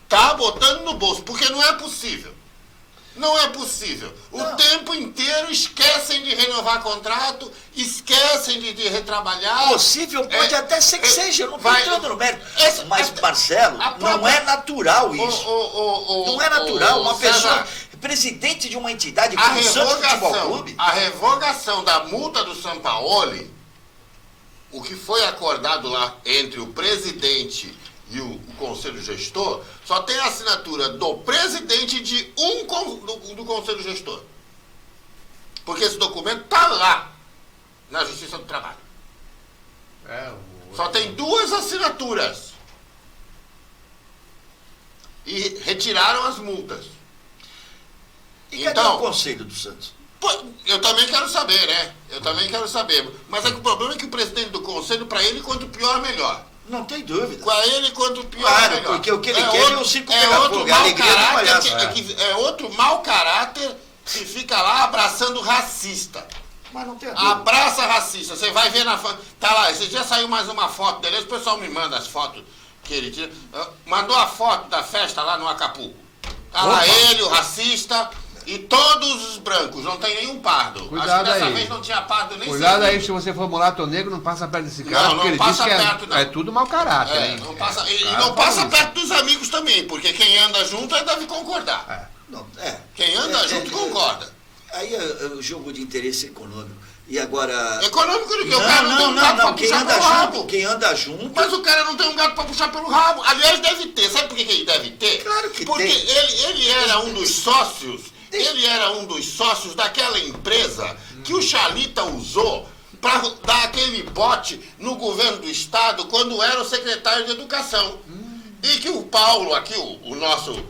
S3: Tá botando no bolso, porque não é possível. Não é possível. O tempo inteiro esquecem de renovar contrato, esquecem de retrabalhar.
S4: Possível pode até ser que seja, eu não estou
S3: vai-
S4: entrando no mérito.
S3: essa-
S4: Mas, Marcelo,
S3: a
S4: não
S3: própria-
S4: é natural isso. Não é natural. Uma pessoa, presidente de uma entidade como o Santos Futebol Clube,
S3: A revogação da multa do Sampaoli, o que foi acordado lá entre o presidente e o conselho gestor, só tem a assinatura do presidente e de do conselho gestor. Porque esse documento está lá, na Justiça do Trabalho. Só tem 2 assinaturas. E retiraram as multas.
S4: e cadê
S3: Então-
S4: o conselho do Santos?
S3: Pô, eu também quero saber, né? Eu também quero saber. Mas é que o problema é que o presidente do conselho, para ele, quanto pior, melhor.
S4: Não tem dúvida.
S3: Para ele, quanto pior,
S4: Claro,
S3: melhor.
S4: porque o que ele quer é o circo pegar
S3: outro
S4: fogo, a
S3: mau
S4: alegria do palhaço.
S3: caráter, é outro mau caráter que fica lá abraçando racista.
S4: Mas não tem dúvida.
S3: Abraça racista. Você vai ver na foto. Tá lá, esse dia saiu mais uma foto dele. O pessoal me manda as fotos que ele tira. Mandou a foto da festa lá no Acapulco. Tá lá ele, o racista, e todos os brancos. Não tem nenhum pardo.
S2: Cuidado
S3: Acho que dessa
S2: aí.
S3: vez não tinha pardo nem
S2: Cuidado aí,
S3: segundo.
S2: se você for mulato negro, não passa perto desse cara,
S3: Não,
S2: porque
S3: não
S2: ele
S3: passa
S2: diz que
S3: perto, não.
S2: é tudo mau caráter,
S3: É,
S2: hein?
S3: não passa, e
S2: cara,
S3: não passa
S2: fala isso.
S3: perto dos amigos também, porque quem anda junto aí deve concordar.
S4: Não,
S3: Quem anda junto concorda.
S4: Aí é o jogo de interesse econômico. E agora...
S3: Econômico do que? O cara não tem um gato pra
S4: Quem
S3: puxar
S4: anda
S3: pelo rabo.
S4: junto, quem anda junto...
S3: Mas o cara não tem um gato pra puxar pelo rabo. Aliás, deve ter. Sabe por que ele deve ter?
S4: Claro que
S3: porque
S4: tem.
S3: ele era um dos sócios. Ele era um dos sócios daquela empresa que o Chalita usou para dar aquele bote no governo do estado quando era o secretário de educação. E que o Paulo aqui, o nosso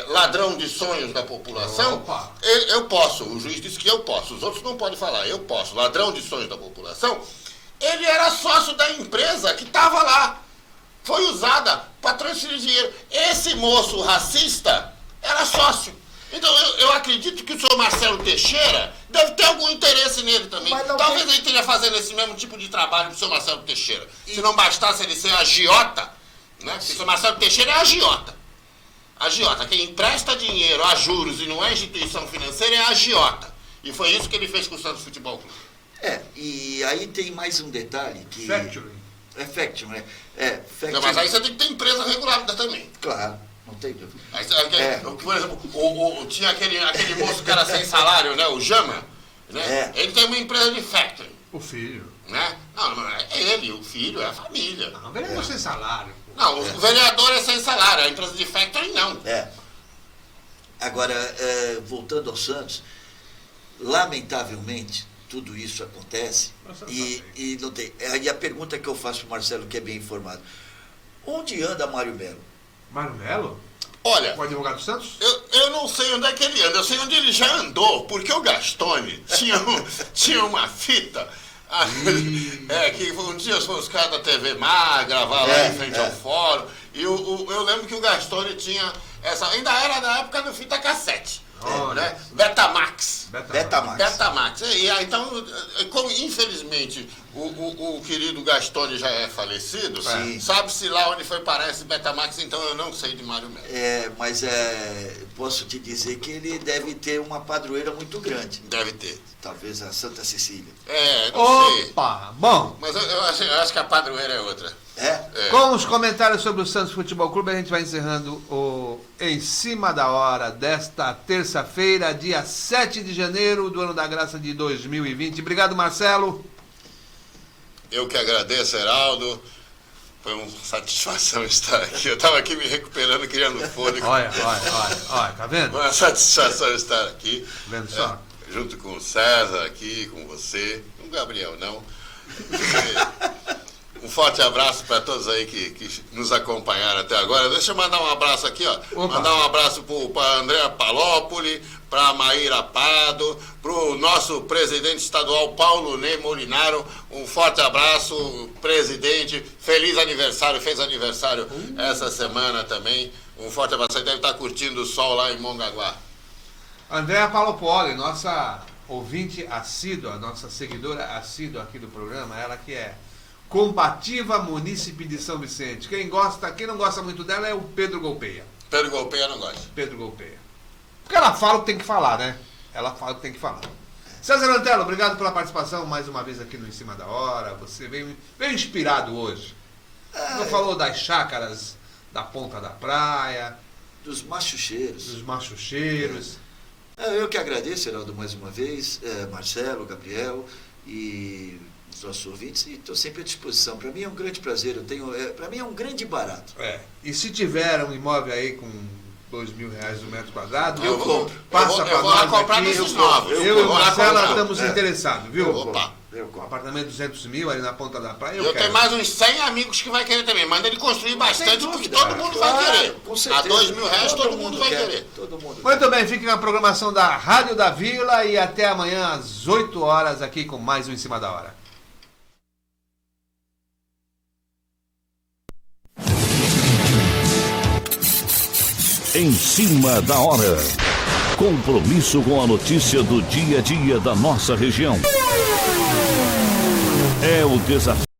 S3: ladrão de sonhos da população,
S2: Opa.
S3: eu posso, o juiz disse que eu posso, os outros não podem falar, eu posso, ladrão de sonhos da população, ele era sócio da empresa que estava lá. Foi usada para transferir dinheiro. Esse moço racista era sócio. Então eu acredito que o senhor Marcelo Teixeira deve ter algum interesse nele também.
S4: Mas não
S3: Talvez
S4: tem-
S3: ele esteja fazendo esse mesmo tipo de trabalho pro senhor Marcelo Teixeira. Se não bastasse ele ser agiota, né? Porque o senhor Marcelo Teixeira é agiota. Agiota. Quem empresta dinheiro a juros e não é instituição financeira é agiota. E foi isso que ele fez com o Santos Futebol Clube.
S4: E aí tem mais um detalhe que...
S2: Factoring.
S4: Factoring, factoring.
S3: Não, mas aí você tem que ter empresa regulada também.
S4: Claro, não tem dúvida.
S3: Aí, por exemplo, tinha aquele moço que era sem salário, né? O Jama, né? Ele tem uma empresa de factoring.
S2: O filho.
S3: Né? Não é ele, o filho, é a família.
S2: Não, vereador sem salário. Pô.
S3: Não, o vereador é sem salário, a empresa de factoring não.
S4: Agora, voltando ao Santos, lamentavelmente, tudo isso acontece e não tem. Aí a pergunta que eu faço para o Marcelo, que é bem informado: onde anda Mário Melo?
S2: Mário Melo?
S3: Olha,
S2: O advogado do Santos?
S3: eu não sei onde é que ele anda, eu sei onde ele já andou, porque o Gastone tinha uma fita. Que um dia foi os caras da TV Mar gravar lá em frente ao fórum. E eu lembro que o Gastone tinha essa. Ainda era na época do fita cassete. Né? Betamax. Então, como infelizmente o querido Gastone já é falecido, sabe-se lá onde foi parar esse Betamax, então eu não sei de Mário Melo.
S4: Mas posso te dizer que ele deve ter uma padroeira muito grande.
S3: Deve ter.
S4: Talvez a Santa Cecília.
S3: Não sei.
S2: Opa! Bom,
S3: Mas eu acho que a padroeira é outra.
S2: com os comentários sobre o Santos Futebol Clube, a gente vai encerrando o Em Cima da Hora desta terça-feira, dia 7 de janeiro do ano da graça de 2020. Obrigado, Marcelo.
S3: Eu que agradeço, Heraldo. Foi uma satisfação estar aqui. Eu estava aqui me recuperando, criando fôlego.
S2: Olha, tá vendo?
S3: Uma satisfação estar aqui.
S2: Vendo só?
S3: Junto com o César aqui, com você. Com o Gabriel, não. Um forte abraço para todos aí que nos acompanharam até agora. Deixa eu mandar um abraço aqui, ó.
S2: Opa.
S3: Mandar um abraço para Andréa Palópoli, para Maíra Pado, para o nosso presidente estadual Paulo Ney Molinaro. Um forte abraço, presidente. Feliz aniversário, fez aniversário essa semana também. Um forte abraço. Você deve estar curtindo o sol lá em Mongaguá.
S2: Andréa Palopoli, nossa ouvinte assídua, nossa seguidora assídua aqui do programa, ela que é combativa munícipe de São Vicente. Quem não gosta muito dela é o Pedro Golpeia.
S3: Pedro Golpeia não gosta.
S2: Pedro Golpeia. Porque ela fala o que tem que falar, né? Ela fala o que tem que falar. César Antelo, obrigado pela participação mais uma vez aqui no Em Cima da Hora. Você veio inspirado hoje. Não falou das chácaras da ponta da praia,
S4: Dos machucheiros.
S2: dos machucheiros.
S4: Eu que agradeço, Heraldo, mais uma vez, Marcelo, Gabriel e os nossos ouvintes, e estou sempre à disposição. Para mim é um grande prazer, para mim é um grande barato.
S2: E se tiver um imóvel aí com R$2.000 o metro quadrado,
S4: eu compro.
S2: Passa para nós
S3: comprar
S2: aqui.
S3: desses novos.
S2: Eu e o
S3: vou lá
S2: Marcelo
S3: comprar.
S2: estamos interessados, viu?
S3: Opa.
S4: Eu compro.
S2: Apartamento 200 mil ali na ponta da praia,
S3: Eu
S2: quero.
S3: tenho mais uns 100 amigos que vai querer também. Manda ele construir bastante,
S2: dúvida.
S3: porque todo mundo vai querer.
S4: Com certeza.
S3: A R$2.000 todo mundo vai querer.
S4: Todo mundo
S2: Muito bem, fiquem com a programação da Rádio da Vila e até amanhã às 8 horas aqui com mais um Em Cima da Hora.
S6: Em Cima da Hora. Compromisso com a notícia do dia a dia da nossa região. É o desafio.